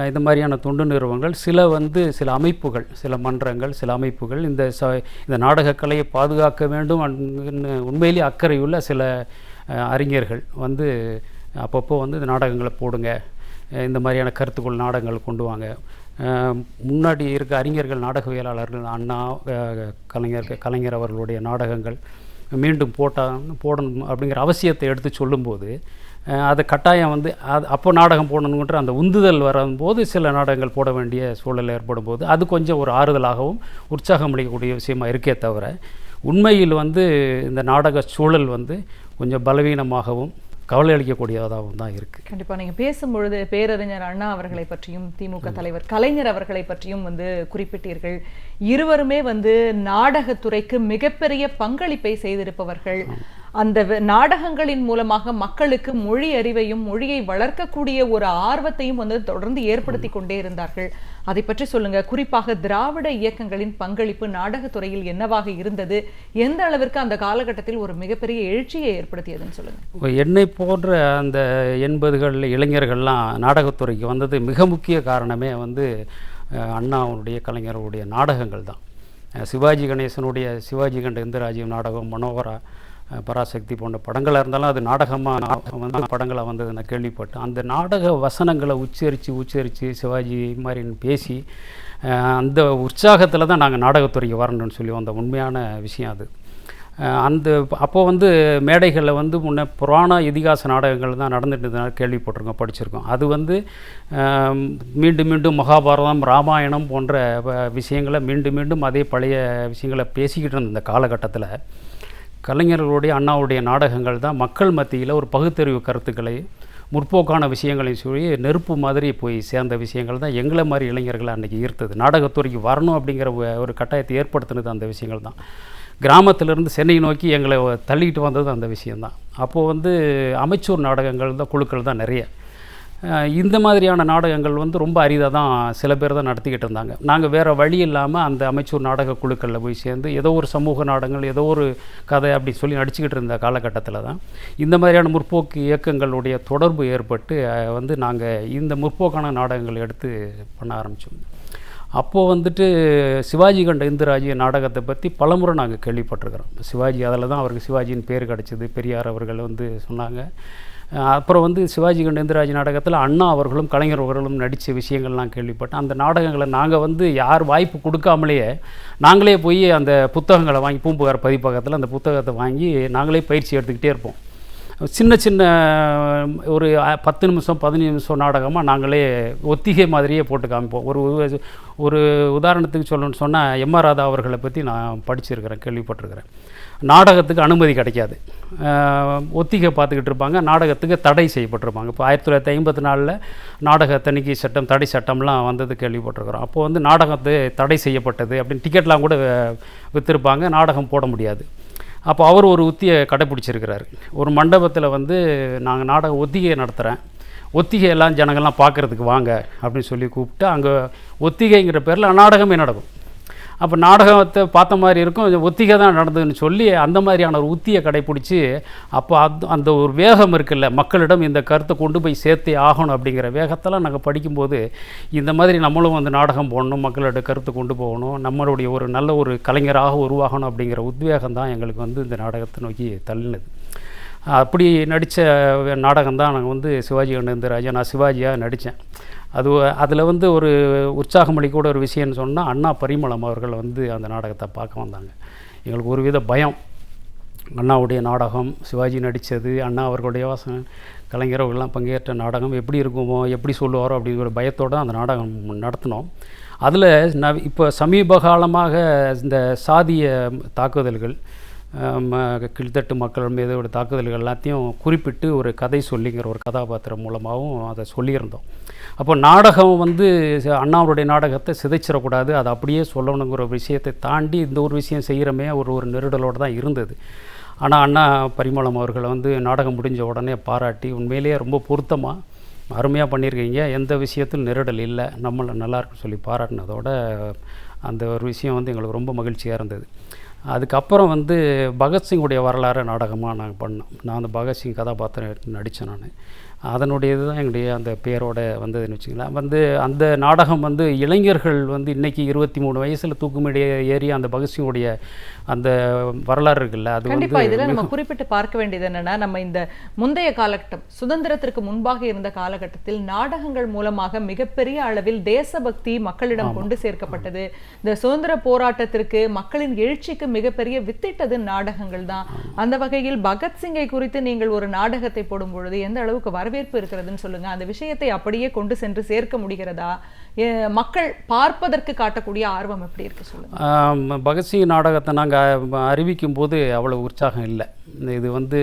இந்த மாதிரியான தொண்டு நிறுவனங்கள் சில அமைப்புகள், சில மன்றங்கள், சில அமைப்புகள் இந்த நாடகக்கலையை பாதுகாக்க வேண்டும் உண்மையிலேயே அக்கறையுள்ள சில அறிஞர்கள் அப்பப்போ இந்த நாடகங்களை போடுங்க, இந்த மாதிரியான கருத்துக்கள் நாடகங்கள் கொண்டு வாங்க. முன்னாடி இருக்க அறிஞர்கள், நாடகவியலாளர்கள், அண்ணா கலைஞர் அவர்களுடைய நாடகங்கள் மீண்டும் போடணும் அப்படிங்கிற அவசியத்தை எடுத்து சொல்லும்போது அதை கட்டாயம் அப்போ நாடகம் போடணுன்ற அந்த உந்துதல் வரும்போது சில நாடகங்கள் போட வேண்டிய சூழல் ஏற்படும் போது அது கொஞ்சம் ஒரு ஆறுதலாகவும் உற்சாகம் அளிக்கக்கூடிய விஷயமா இருக்கே தவிர, உண்மையில் இந்த நாடக சூழல் கொஞ்சம் பலவீனமாகவும் கவலை அளிக்கக்கூடியதாகவும் தான் இருக்குது. கண்டிப்பாக நீங்கள் பேசும்பொழுது பேரறிஞர் அண்ணா அவர்களை பற்றியும் திமுக தலைவர் கலைஞர் அவர்களை பற்றியும் குறிப்பிட்டீர்கள். இருவருமே நாடகத்துறைக்கு மிகப்பெரிய பங்களிப்பை செய்திருப்பவர்கள். அந்த நாடகங்களின் மூலமாக மக்களுக்கு மொழி அறிவையும் மொழியை வளர்க்கக்கூடிய ஒரு ஆர்வத்தையும் வந்து தொடர்ந்து ஏற்படுத்தி கொண்டே இருந்தார்கள். அதை பற்றி சொல்லுங்க. குறிப்பாக திராவிட இயக்கங்களின் பங்களிப்பு நாடகத்துறையில் என்னவாக இருந்தது, எந்த அளவிற்கு அந்த காலகட்டத்தில் ஒரு மிகப்பெரிய எழுச்சியை ஏற்படுத்தியதுன்னு சொல்லுங்க. என்னை போன்ற அந்த 80கள் இளைஞர்கள்லாம் நாடகத்துறைக்கு வந்தது மிக முக்கிய காரணமே வந்து அண்ணாவுடைய கலைஞருடைய நாடகங்கள் தான். சிவாஜி கணேசனுடைய சிவாஜி கண்ட இந்திராஜ்யம் நாடகம், மனோகரா, பராசக்தி போன்ற படங்களாக இருந்தாலும் அது நாடகமாக வந்து படங்களாக வந்தது நான் கேள்விப்பட்டேன். அந்த நாடக வசனங்களை உச்சரித்து சிவாஜி மாதிரி பேசி அந்த உற்சாகத்தில் தான் நாங்கள் நாடகத்துறைக்கு வரணும்னு சொல்லி வந்த உண்மையான விஷயம் அது. அந்த அப்போ வந்து மேடைகளில் வந்து முன்ன புராண இதிகாச நாடகங்கள் தான் நடந்துட்டு இருந்ததுனால கேள்விப்பட்டிருக்கோம், படிச்சிருக்கோம். அது வந்து மீண்டும் மீண்டும் மகாபாரதம், ராமாயணம் போன்ற விஷயங்களை மீண்டும் மீண்டும் அதே பழைய விஷயங்களை பேசிக்கிட்டு இருந்த இந்த காலகட்டத்தில் கலைஞர்களுடைய அண்ணாவுடைய நாடகங்கள் தான் மக்கள் மத்தியில் ஒரு பகுத்தறிவு கருத்துக்களை, முற்போக்கான விஷயங்களையும் சொல்லி நெருப்பு மாதிரி போய் சேர்ந்த விஷயங்கள் தான் எங்களை மாதிரி இளைஞர்களை அன்றைக்கி ஈர்த்தது. நாடகத்துறைக்கு வரணும் அப்படிங்கிற ஒரு கட்டாயத்தை ஏற்படுத்தினது அந்த விஷயங்கள் தான். கிராமத்திலேருந்து சென்னை நோக்கி எங்களை தள்ளிக்கிட்டு வந்தது அந்த விஷயந்தான். அப்போது வந்து அமைச்சூர் நாடகங்கள் தான், குழுக்கள் தான் நிறைய. இந்த மாதிரியான நாடகங்கள் வந்து ரொம்ப அரிதாக தான் சில பேர் தான் நடத்திக்கிட்டு இருந்தாங்க. நாங்கள் வேறு வழி இல்லாமல் அந்த அமைச்சூர் நாடக குழுக்களில் போய் சேர்ந்து ஏதோ ஒரு சமூக நாடகங்கள், ஏதோ ஒரு கதை அப்படி சொல்லி நடிச்சுக்கிட்டு இருந்த காலகட்டத்தில் தான் இந்த மாதிரியான முற்போக்கு இயக்கங்களுடைய தொடர்பு ஏற்பட்டு வந்து நாங்கள் இந்த முற்போக்கான நாடகங்கள் எடுத்து பண்ண ஆரம்பித்தோம். அப்போது வந்துட்டு சிவாஜி கண்ட இந்திராஜ்ய நாடகத்தை பற்றி பலமுறை நாங்கள் கேள்விப்பட்டிருக்கிறோம். சிவாஜி அதில் தான் அவருக்கு சிவாஜின்னு பேர் கிடச்சிது. பெரியார் அவர்கள் வந்து சொன்னாங்க. அப்புறம் வந்து சிவாஜி கண்ட இந்திராஜ் நாடகத்தில் அண்ணா அவர்களும் கலைஞர் அவர்களும் நடித்த விஷயங்கள்லாம் கேள்விப்பட்டேன். அந்த நாடகங்களை நாங்கள் வந்து யார் வாய்ப்பு கொடுக்காமலேயே நாங்களே போய் அந்த புத்தகங்களை வாங்கி, பூம்புகார் பதிப்பகத்தில் அந்த புத்தகத்தை வாங்கி நாங்களே பயிற்சி எடுத்துக்கிட்டே இருப்போம். சின்ன சின்ன ஒரு 10 நிமிஷம் 15 நிமிஷம் நாடகமாக நாங்களே ஒத்திகை மாதிரியே போட்டு காமிப்போம். ஒரு உதாரணத்துக்கு சொல்லணும்னு சொன்னால் எம்.ஆர். ராதா அவர்களை பற்றி நான் படிச்சிருக்கிறேன், கேள்விப்பட்டிருக்கிறேன். நாடகத்துக்கு அனுமதி கிடைக்காது, ஒத்திகை பார்த்துக்கிட்டு இருப்பாங்க. நாடகத்துக்கு தடை செய்யப்பட்டிருப்பாங்க. இப்போ 1954 நாடக தணிக்கை சட்டம், தடை சட்டம்லாம் வந்தது கேள்விப்பட்டிருக்கிறோம். அப்போது வந்து நாடகத்தை தடை செய்யப்பட்டது அப்படின்னு டிக்கெட்லாம் கூட விற்றுருப்பாங்க, நாடகம் போட முடியாது. அப்போ அவர் ஒரு உத்தியை கடைப்பிடிச்சிருக்கிறார். ஒரு மண்டபத்தில் வந்து நாங்கள் நாடக ஒத்திகையை நடத்துகிறேன், ஒத்திகையெல்லாம் ஜனங்கள்லாம் பார்க்குறதுக்கு வாங்க அப்படின்னு சொல்லி கூப்பிட்டு அங்கே ஒத்திகைங்கிற பேரில் நாடகமே நடக்கும். அப்போ நாடகத்தை பார்த்த மாதிரி இருக்கும், ஒத்திகை தான் நடந்ததுன்னு சொல்லி அந்த மாதிரியான ஒரு உத்தியை கடைப்பிடிச்சி அப்போ அந்த ஒரு வேகம் இருக்குல்ல, மக்களிடம் இந்த கருத்தை கொண்டு போய் சேர்த்தே ஆகணும் அப்படிங்கிற வேகத்தெல்லாம் நாங்கள் படிக்கும்போது இந்த மாதிரி நம்மளும் வந்து நாடகம் போடணும், மக்களோட கருத்தை கொண்டு போகணும், நம்மளுடைய ஒரு நல்ல ஒரு கலைஞராக உருவாகணும் அப்படிங்கிற உத்வேகம் தான் எங்களுக்கு வந்து இந்த நாடகத்தை நோக்கி தள்ளினது. அப்படி நடித்த நாடகம் தான் நாங்கள் வந்து சிவாஜி கண்ட இந்திராஜா. நான் சிவாஜியாக நடித்தேன். அதில் வந்து ஒரு உற்சாகமளி கூட ஒரு விஷயம்னு சொன்னால், அண்ணா பரிமளம் அவர்கள் வந்து அந்த நாடகத்தை பார்க்க வந்தாங்க. எங்களுக்கு ஒரு வித பயம். அண்ணாவுடைய நாடகம், சிவாஜி நடித்தது, அண்ணா அவர்களுடைய கலைஞர்கள்லாம் பங்கேற்ற நாடகம் எப்படி இருக்குமோ, எப்படி சொல்லுவாரோ அப்படிங்கிற பயத்தோடு அந்த நாடகம் நடத்தினோம். அதில் இப்போ சமீப காலமாக இந்த சாதிய தாக்குதல்கள், கீழ்த்தட்டு மக்கள் மீது ஒரு தாக்குதல்கள் எல்லாத்தையும் குறிப்பிட்டு ஒரு கதை சொல்லிங்கிற ஒரு கதாபாத்திரம் மூலமாகவும் அதை சொல்லியிருந்தோம். அப்போ நாடகம் வந்து அண்ணாவுடைய நாடகத்தை சிதைச்சிடக்கூடாது, அதை அப்படியே சொல்லணுங்கிற விஷயத்தை தாண்டி இந்த ஒரு விஷயம் செய்கிறமே ஒரு நெருடலோடு தான் இருந்தது. ஆனால் அண்ணா பரிமளம் அவர்களை வந்து நாடகம் முடிஞ்ச உடனே பாராட்டி, உண்மையிலேயே ரொம்ப பொருத்தமாக அருமையாக பண்ணியிருக்கீங்க, எந்த விஷயத்தில் நெருடல் இல்லை, நம்மளை நல்லாயிருக்குன்னு சொல்லி பாராட்டினதோட அந்த ஒரு விஷயம் வந்து எங்களுக்கு ரொம்ப மகிழ்ச்சியாக இருந்தது. அதுக்கப்புறம் வந்து பகத்சிங்குடைய வரலாறு நாடகமாக நாங்கள் பண்ணோம். நான் அந்த பகத்சிங் கதாபாத்திரம் நடித்தேன். நான் அதனுடைய இதுதான் எங்களுடைய அந்த பேரோட வந்ததுன்னு வச்சுக்கலாம். வந்து அந்த நாடகம் வந்து இளைஞர்கள் வந்து இன்றைக்கி 23 வயசில் தூக்குமேடையை ஏறி அந்த பகத்சிங்குடைய அந்த வரலாறு இருக்குல்ல, அது கண்டிப்பாக இதில் நம்ம குறிப்பிட்டு பார்க்க வேண்டியது என்னென்னா, நம்ம இந்த முந்தைய காலகட்டம், சுதந்திரத்திற்கு முன்பாக இருந்த காலகட்டத்தில் நாடகங்கள் மூலமாக மிகப்பெரிய அளவில் தேசபக்தி மக்களிடம் கொண்டு சேர்க்கப்பட்டது. இந்த சுதந்திர போராட்டத்திற்கு மக்களின் எழுச்சிக்கு மிகப்பெரிய வித்திட்டது நாடகங்கள் தான். அந்த வகையில் பகத்சிங்கை குறித்து நீங்கள் ஒரு நாடகத்தை போடும் பொழுது எந்த அளவுக்கு வரவேற்பு இருக்கிறதுன்னு சொல்லுங்க. அந்த விஷயத்தை அப்படியே கொண்டு சென்று சேர்க்க முடிகிறதா? மக்கள் பார்ப்பதற்கு காட்டக்கூடிய ஆர்வம் எப்படி இருக்கு சொல்லுங்க. பகத்சிங் நாடகத்தை நாங்கள் அறிவிக்கும் போது அவ்வளோ உற்சாகம் இல்லை. இது வந்து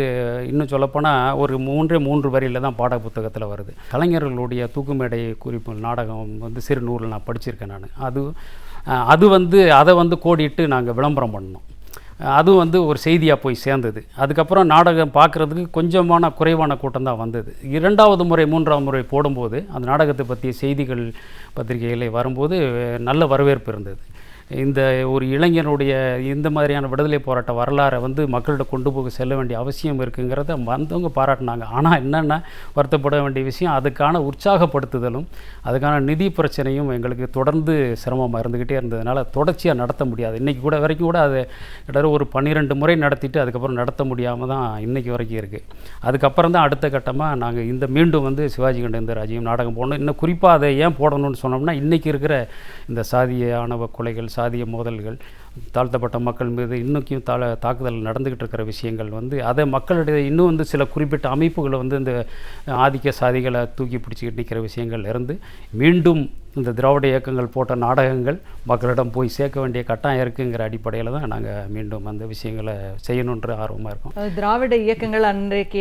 இன்னும் சொல்லப்போனால் ஒரு 3 வரியில் தான் பாட புத்தகத்தில் வருது. கலைஞர்களுடைய தூக்குமேடை குறிப்பு நாடகம் வந்து சிறு நூறில் நான் படிச்சிருக்கேன். நான் அது வந்து அதை வந்து கோடிட்டு நாங்கள் விளம்பரம் பண்ணோம். அதுவும் வந்து ஒரு செய்தியாக போய் சேர்ந்தது. அதுக்கப்புறம் நாடகம் பார்க்குறதுக்கு கொஞ்சமான குறைவான கூட்டம் தான் வந்தது. 2வது முறை 3ஆம் முறை போடும்போது அந்த நாடகத்தை பற்றிய செய்திகள் பத்திரிகைகளில் வரும்போது நல்ல வரவேற்பு இருந்தது. இந்த ஒரு இளைஞனுடைய இந்த மாதிரியான விடுதலை போராட்ட வரலாறை வந்து மக்கள்கிட்ட கொண்டு போக செல்ல வேண்டிய அவசியம் இருக்குங்கிறத வந்தவங்க பாராட்டினாங்க. ஆனால் என்னென்ன வருத்தப்பட வேண்டிய விஷயம், அதுக்கான உற்சாகப்படுத்துதலும் அதுக்கான நிதி பிரச்சனையும் எங்களுக்கு தொடர்ந்து சிரமமாக இருந்துக்கிட்டே இருந்ததுனால தொடர்ச்சியாக நடத்த முடியாது. இன்றைக்கி கூட வரைக்கும் கூட அது கிட்ட ஒரு 12 முறை நடத்திட்டு அதுக்கப்புறம் நடத்த முடியாமல் தான் இன்றைக்கி வரைக்கும் இருக்குது. அதுக்கப்புறம் தான் அடுத்த கட்டமாக நாங்கள் இந்த மீண்டும் வந்து சிவாஜி கணேசன் ராஜ்யம் நாடகம் போடணும். இன்னும் குறிப்பாக அதை ஏன் போடணும்னு சொன்னோம்னா, இன்றைக்கி இருக்கிற இந்த சாதிய ஆணவ கொலைகள், சாதிய மோதல்கள், தாழ்த்தப்பட்ட மக்கள் மீது இன்னும் தாக்குதல் நடந்துக்கிட்டு இருக்கிற விஷயங்கள் வந்து அதை மக்களிடையே இன்னும் வந்து சில குறிப்பிட்ட அமைப்புகளை வந்து இந்த ஆதிக்க சாதிகளை தூக்கி பிடிச்சிக்கிட்டு நிற்கிற விஷயங்கள் இருந்து மீண்டும் இந்த திராவிட இயக்கங்கள் போட்ட நாடகங்கள் மக்களிடம் போய் சேர்க்க வேண்டிய கட்டாயம் இருக்குங்கிற அடிப்படையில் தான் நாங்கள் மீண்டும் அந்த விஷயங்களை செய்யணுன்ற ஆர்வமாக இருக்கோம். திராவிட இயக்கங்கள் அன்றைக்கு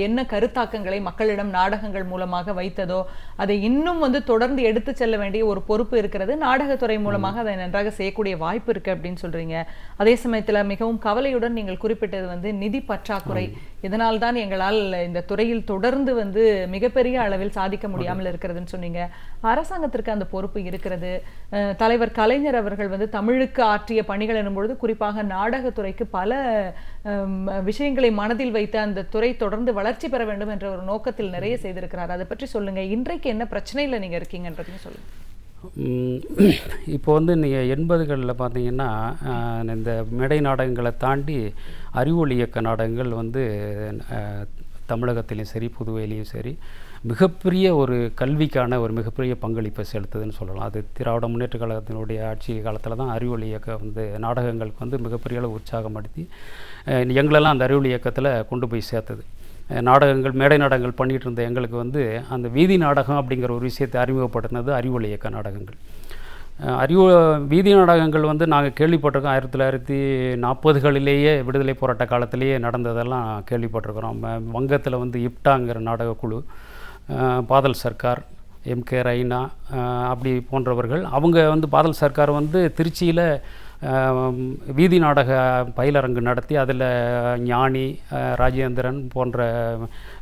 என்ன கருத்தாக்கங்களை மக்களிடம் நாடகங்கள் மூலமாக வைத்ததோ அதை இன்னும் வந்து தொடர்ந்து எடுத்து செல்ல வேண்டிய ஒரு பொறுப்பு இருக்கிறது. நாடகத்துறை மூலமாக அதை நன்றாக செய்யக்கூடிய வாய்ப்பு இருக்குது அப்படின்னு சொல்கிறீங்க. அதே சமயத்தில் மிகவும் கவலையுடன் நீங்கள் குறிப்பிட்டது வந்து நிதி பற்றாக்குறை. இதனால் தான் எங்களால் இந்த துறையில் தொடர்ந்து வந்து மிகப்பெரிய அளவில் சாதிக்க முடியாமல் இருக்கிறதுன்னு சொன்னீங்க. அரசாங்கத்திற்கு அந்த பொறுப்பு இருக்கிறது. தலைவர் கலைஞர் அவர்கள் வந்து தமிழுக்கு ஆற்றிய பணிகள் எனும்பொழுது குறிப்பாக நாடகத்துறைக்கு பல விஷயங்களை மனதில் வைத்து அந்த துறை தொடர்ந்து வளர்ச்சி பெற வேண்டும் என்ற ஒரு நோக்கத்தில் நிறைய செய்திருக்கிறார். அதை பற்றி சொல்லுங்க. இன்றைக்கு என்ன பிரச்சனையில் நீங்க இருக்கீங்கன்றதையும் சொல்லுங்க. இப்போ வந்து நீங்கள் 80களில் பார்த்தீங்கன்னா இந்த மேடை நாடகங்களை தாண்டி அறிவொளி இயக்க நாடகங்கள் வந்து தமிழகத்திலையும் சரி புதுவையிலையும் சரி மிகப்பெரிய ஒரு கல்விக்கான ஒரு மிகப்பெரிய பங்களிப்பை செலுத்துதுன்னு சொல்லலாம். அது திராவிட முன்னேற்ற கழகத்தினுடைய ஆட்சி காலத்தில் தான் அறிவொளி இயக்கம் வந்து நாடகங்களுக்கு வந்து மிகப்பெரிய அளவு உற்சாகப்படுத்தி எங்களெல்லாம் அந்த அறிவொளி இயக்கத்தில் கொண்டு போய் சேர்த்தது. நாடகங்கள் மேடை நாடகங்கள் பண்ணிகிட்டு இருந்த எங்களுக்கு வந்து அந்த வீதி நாடகம் அப்படிங்கிற ஒரு விஷயத்தை அறிமுகப்படுத்தினது அறிவொளி இயக்க நாடகங்கள். வீதி நாடகங்கள் வந்து நாங்கள் கேள்விப்பட்டிருக்கோம். 1940களிலேயே விடுதலை போராட்ட காலத்திலேயே நடந்ததெல்லாம் கேள்விப்பட்டிருக்கிறோம். வங்கத்தில் வந்து இப்டாங்கிற நாடகக்குழு, பாதல் சர்க்கார், எம்.கே. ரைனா அப்படி போன்றவர்கள், அவங்க வந்து பாதல் சர்க்கார் வந்து திருச்சியில் வீதி நாடக பயிலரங்கு நடத்தி அதில் ஞானி, ராஜேந்திரன் போன்ற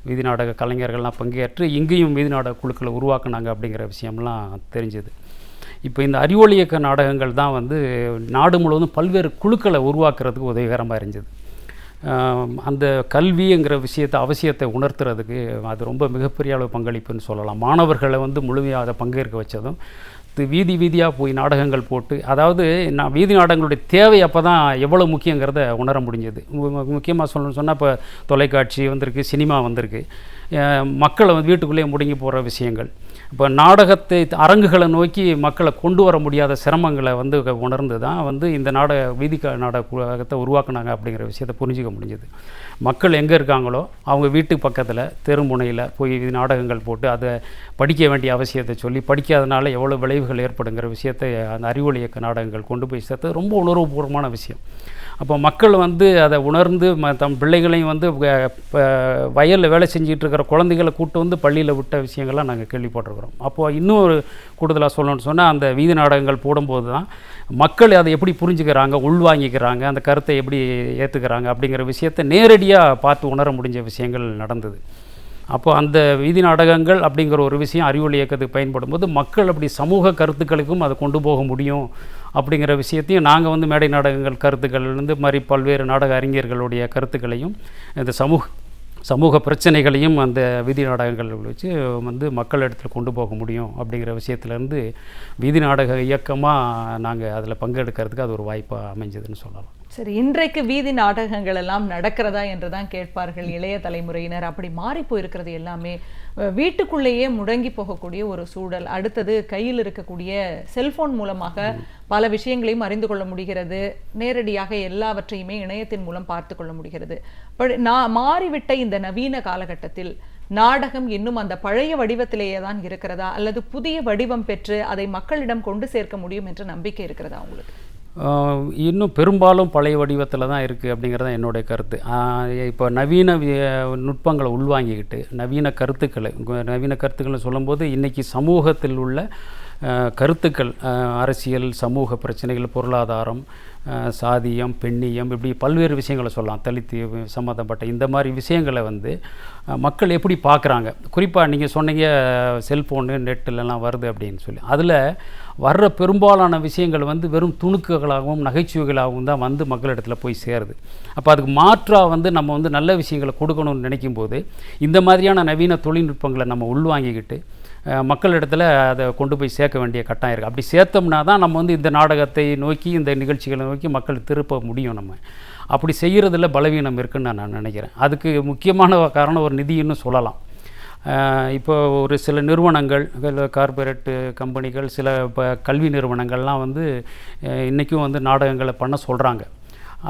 வீதி நாடக கலைஞர்கள்லாம் பங்கேற்று இங்கேயும் வீதி நாடக குழுக்களை உருவாக்குனாங்க அப்படிங்கிற விஷயம்லாம் தெரிஞ்சுது. இப்போ இந்த அறிவொளி இயக்க நாடகங்கள் தான் வந்து நாடு முழுவதும் பல்வேறு குழுக்களை உருவாக்குறதுக்கு உதவிகரமாக இருந்தது. அந்த கல்விங்கிற அவசியத்தை உணர்த்துறதுக்கு அது ரொம்ப மிகப்பெரிய அளவு பங்களிப்புன்னு சொல்லலாம். மாணவர்களை வந்து முழுமையாக அதை பங்கேற்க வச்சதும் வீதி வீதியாக போய் நாடகங்கள் போட்டு, அதாவது வீதி நாடகங்களுடைய தேவை அப்போ தான் எவ்வளோ முக்கியங்கிறத உணர முடிஞ்சது. முக்கியமாக சொல்லணும்னு சொன்னால் இப்போ தொலைக்காட்சி வந்திருக்கு, சினிமா வந்திருக்கு, மக்களை வந்து வீட்டுக்குள்ளேயே முடங்கி போகிற விஷயங்கள். இப்போ நாடகத்தை அரங்குகளை நோக்கி மக்களை கொண்டு வர முடியாத சிரமங்களை வந்து உணர்ந்து தான் வந்து இந்த வீதி நாடகத்தை உருவாக்குனாங்க அப்படிங்கிற விஷயத்தை புரிஞ்சிக்க முடிஞ்சது. மக்கள் எங்கே இருக்காங்களோ அவங்க வீட்டு பக்கத்தில் தெருமுனையில் போய் நாடகங்கள் போட்டு அதை படிக்க வேண்டிய அவசியத்தை சொல்லி, படிக்காதனால எவ்வளோ விளைவுகள் ஏற்படுங்கிற விஷயத்தை அந்த அறிவொளி இயக்க நாடகங்கள் கொண்டு போய் சேர்த்து ரொம்ப உணர்வுபூர்வமான விஷயம். அப்போ மக்கள் வந்து அதை உணர்ந்து தம் பிள்ளைகளையும் வந்து வயலில் வேலை செஞ்சுட்டு இருக்கிற குழந்தைகளை கூப்பிட்டு வந்து பள்ளியில் விட்ட விஷயங்கள்லாம் நாங்கள் கேள்விப்பட்டிருக்கிறோம். அப்போது இன்னும் ஒரு கூடுதலாக சொல்லணும்னு சொன்னால், அந்த வீதி நாடகங்கள் போடும்போது தான் மக்கள் அதை எப்படி புரிஞ்சுக்கிறாங்க, உள்வாங்கிக்கிறாங்க, அந்த கருத்தை எப்படி ஏற்றுக்கிறாங்க அப்படிங்கிற விஷயத்தை நேரடியாக பார்த்து உணர முடிஞ்ச விஷயங்கள் நடந்தது. அப்போ அந்த வீதி நாடகங்கள் அப்படிங்கிற ஒரு விஷயம் அறிவொளி இயக்கத்துக்கு பயன்படும் போது மக்கள் அப்படி சமூக கருத்துக்களுக்கும் அதை கொண்டு போக முடியும் அப்படிங்கிற விஷயத்தையும் நாங்கள் வந்து மேடை நாடகங்கள் கருத்துக்கள்லேருந்து மாதிரி பல்வேறு நாடக அறிஞர்களுடைய கருத்துக்களையும் இந்த சமூக பிரச்சனைகளையும் அந்த வீதி நாடகங்கள் வச்சு வந்து மக்கள் இடத்துல கொண்டு போக முடியும் அப்படிங்கிற விஷயத்துலேருந்து வீதி நாடக இயக்கமாக நாங்கள் அதில் பங்கெடுக்கிறதுக்கு அது ஒரு வாய்ப்பாக அமைஞ்சதுன்னு சொல்லலாம். சரி, இன்றைக்கு வீதி நாடகங்கள் எல்லாம் நடக்கிறதா என்று தான் கேட்பார்கள் இளைய தலைமுறையினர். அப்படி மாறி போயிருக்கிறது எல்லாமே. வீட்டுக்குள்ளேயே முடங்கி போகக்கூடிய ஒரு சூழல். அடுத்தது கையில் இருக்கக்கூடிய செல்போன் மூலமாக பல விஷயங்களையும் அறிந்து கொள்ள முடிகிறது. நேரடியாக எல்லாவற்றையுமே இணையத்தின் மூலம் பார்த்து கொள்ள முடிகிறது. மாறிவிட்ட இந்த நவீன காலகட்டத்தில் நாடகம் இன்னும் அந்த பழைய வடிவத்திலேயே தான் இருக்கிறதா, அல்லது புதிய வடிவம் பெற்று அதை மக்களிடம் கொண்டு சேர்க்க முடியும் என்ற நம்பிக்கை இருக்கிறதா உங்களுக்கு? இன்னும் பெரும்பாலும் பழைய வடிவத்தில் தான் இருக்குது அப்படிங்கிறது தான் என்னுடைய கருத்து. இப்போ நவீன நுட்பங்களை உள்வாங்கிக்கிட்டு நவீன கருத்துக்களை சொல்லும்போது இன்றைக்கி சமூகத்தில் உள்ள கருத்துக்கள், அரசியல், சமூக பிரச்சனைகள், பொருளாதாரம், சாதியம், பெண்ணியம், இப்படி பல்வேறு விஷயங்களை சொல்லலாம். தலித் சம்மந்தப்பட்ட இந்த மாதிரி விஷயங்களை வந்து மக்கள் எப்படி பார்க்குறாங்க. குறிப்பாக நீங்கள் சொன்னீங்க செல்ஃபோனு நெட்டிலலாம் வருது அப்படின்னு சொல்லி, அதில் வர்ற பெரும்பாலான விஷயங்கள் வந்து வெறும் துணுக்குகளாகவும் நகைச்சுவைகளாகவும் தான் வந்து மக்களிடத்தில் போய் சேருது. அப்போ அதுக்கு மாற்றாக வந்து நம்ம வந்து நல்ல விஷயங்களை கொடுக்கணும்னு நினைக்கும் போது இந்த மாதிரியான நவீன தொழில்நுட்பங்களை நம்ம உள்வாங்கிக்கிட்டு மக்களிடத்தில் அதை கொண்டு போய் சேர்க்க வேண்டிய கட்டாயம் இருக்குது. அப்படி சேர்த்தோம்னா தான் நம்ம வந்து இந்த நாடகத்தை நோக்கி, இந்த நிகழ்ச்சிகளை நோக்கி மக்கள் திருப்ப முடியும். நம்ம அப்படி செய்கிறதுல பலவீனம் இருக்குதுன்னு நான் நினைக்கிறேன். அதுக்கு முக்கியமான காரணம் ஒரு நிதின்னு சொல்லலாம். இப்போ ஒரு சில நிறுவனங்கள், கார்ப்பரேட்டு கம்பெனிகள், சில கல்வி நிறுவனங்கள்லாம் வந்து இன்றைக்கும் வந்து நாடகங்களை பண்ண சொல்கிறாங்க.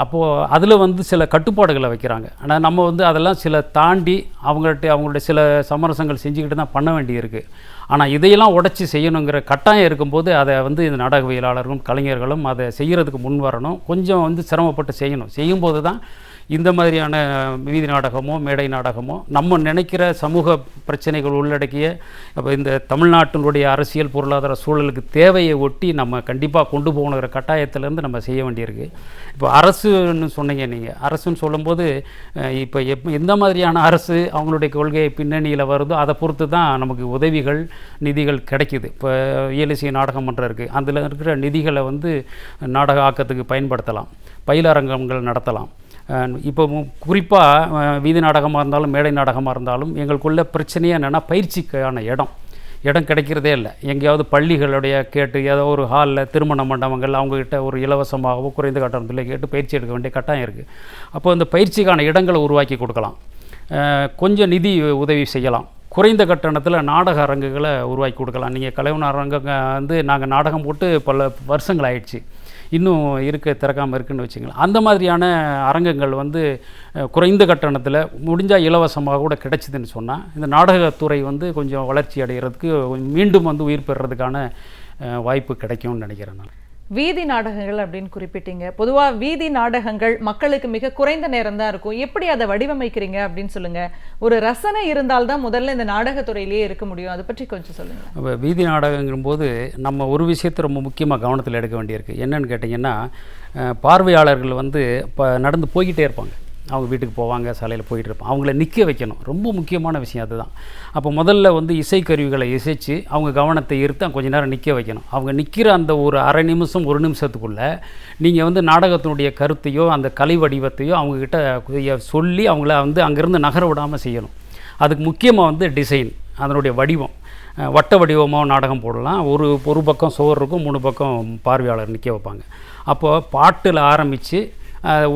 அப்போது அதில் வந்து சில கட்டுப்பாடுகளை வைக்கிறாங்க. ஆனால் நம்ம வந்து அதெல்லாம் சில தாண்டி அவங்களுடைய சில சமரசங்கள் செஞ்சுக்கிட்டு தான் பண்ண வேண்டியிருக்கு. ஆனால் இதையெல்லாம் உடைச்சி செய்யணுங்கிற கட்டாயம் இருக்கும்போது அதை வந்து இந்த நாடகவியலாளர்களும் கலைஞர்களும் அதை செய்கிறதுக்கு முன் வரணும். கொஞ்சம் வந்து சிரமப்பட்டு செய்யணும். செய்யும்போது தான் இந்த மாதிரியான வீதி நாடகமோ மேடை நாடகமோ நம்ம நினைக்கிற சமூக பிரச்சனைகள் உள்ளடக்கிய அப்போ இந்த தமிழ்நாட்டினுடைய அரசியல் பொருளாதார சூழலுக்கு தேவையை ஒட்டி நம்ம கண்டிப்பாக கொண்டு போகணுங்கிற கட்டாயத்திலேருந்து நம்ம செய்ய வேண்டியிருக்கு. இப்போ அரசுன்னு சொன்னீங்க நீங்கள். அரசுன்னு சொல்லும்போது இப்போ எந்த மாதிரியான அரசு அவங்களுடைய கொள்கை பின்னணியில் வருதோ அதை பொறுத்து தான் நமக்கு உதவிகள், நிதிகள் கிடைக்குது. இப்போ இயலிசை நாடகமன்றம் இருக்குது. அதில் இருக்கிற நிதிகளை வந்து நாடக ஆக்கத்துக்கு பயன்படுத்தலாம், பயிலரங்கங்கள் நடத்தலாம். இப்போ குறிப்பாக வீதி நாடகமாக இருந்தாலும் மேடை நாடகமாக இருந்தாலும் எங்களுக்குள்ள பிரச்சனையே என்னென்னா பயிற்சிக்கான இடம் கிடைக்கிறதே இல்லை. எங்கேயாவது பள்ளிகளுடைய கேட்டு ஏதோ ஒரு ஹாலில் திருமண மண்டபங்கள் அவங்கக்கிட்ட ஒரு இலவசமாகவோ குறைந்த கட்டணத்தில் கேட்டு பயிற்சி எடுக்க வேண்டிய கட்டாயம் இருக்குது. அப்போ இந்த பயிற்சிக்கான இடங்களை உருவாக்கி கொடுக்கலாம், கொஞ்சம் நிதி உதவி செய்யலாம், குறைந்த கட்டணத்தில் நாடக அரங்குகளை உருவாக்கி கொடுக்கலாம். நீங்கள் கலைவன அரங்கங்க வந்து நாங்கள் நாடகம் போட்டு பல வருஷங்கள் ஆயிடுச்சு, இன்னும் திறக்காமல் இருக்குன்னு வச்சுங்களேன். அந்த மாதிரியான அரங்கங்கள் வந்து குறைந்த கட்டணத்தில் முடிஞ்சால் இலவசமாக கூட கிடைச்சிதுன்னு சொன்னால் இந்த நாடகத்துறை வந்து கொஞ்சம் வளர்ச்சி அடைகிறதுக்கு மீண்டும் வந்து உயிர் பெறுறதுக்கான வாய்ப்பு கிடைக்கும்னு நினைக்கிறேன் நான். வீதி நாடகங்கள் அப்படின்னு குறிப்பிட்டீங்க. பொதுவாக வீதி நாடகங்கள் மக்களுக்கு மிக குறைந்த நேரம் தான் இருக்கும். எப்படி அதை வடிவமைக்கிறீங்க அப்படின்னு சொல்லுங்க. ஒரு ரசனை இருந்தால்தான் முதல்ல இந்த நாடகத்துறையிலேயே இருக்க முடியும். அதை பற்றி கொஞ்சம் சொல்லுங்க. இப்போ வீதி நாடகங்கும் போது நம்ம ஒரு விஷயத்தை ரொம்ப முக்கியமாக கவனத்தில் எடுக்க வேண்டியிருக்கு. என்னன்னு கேட்டிங்கன்னா, பார்வையாளர்கள் வந்து இப்போ நடந்து போய்கிட்டே இருப்பாங்க, அவங்க வீட்டுக்கு போவாங்க, சாலையில் போயிட்டு இருப்பாங்க, அவங்கள நிற்க வைக்கணும். ரொம்ப முக்கியமான விஷயம் அதுதான். அப்போ முதல்ல வந்து இசைக்கருவிகளை இசைச்சு அவங்க கவனத்தை ஈர்த்து கொஞ்சம் நேரம் நிற்க வைக்கணும். அவங்க நிற்கிற அந்த ஒரு அரை நிமிஷம், ஒரு நிமிஷத்துக்குள்ளே நீங்கள் வந்து நாடகத்தினுடைய கருத்தையோ அந்த கலை வடிவத்தையோ அவங்கக்கிட்ட சொல்லி அவங்கள வந்து அங்கேருந்து நகர விடாமல் செய்யணும். அதுக்கு முக்கியமாக வந்து டிசைன், அதனுடைய வடிவம். வட்ட வடிவமாக நாடகம் போடலாம். ஒரு பக்கம் சுவர் இருக்கும், 3 பக்கம் பார்வையாளர் நிற்க வைப்பாங்க. அப்போது பாட்டில் ஆரம்பித்து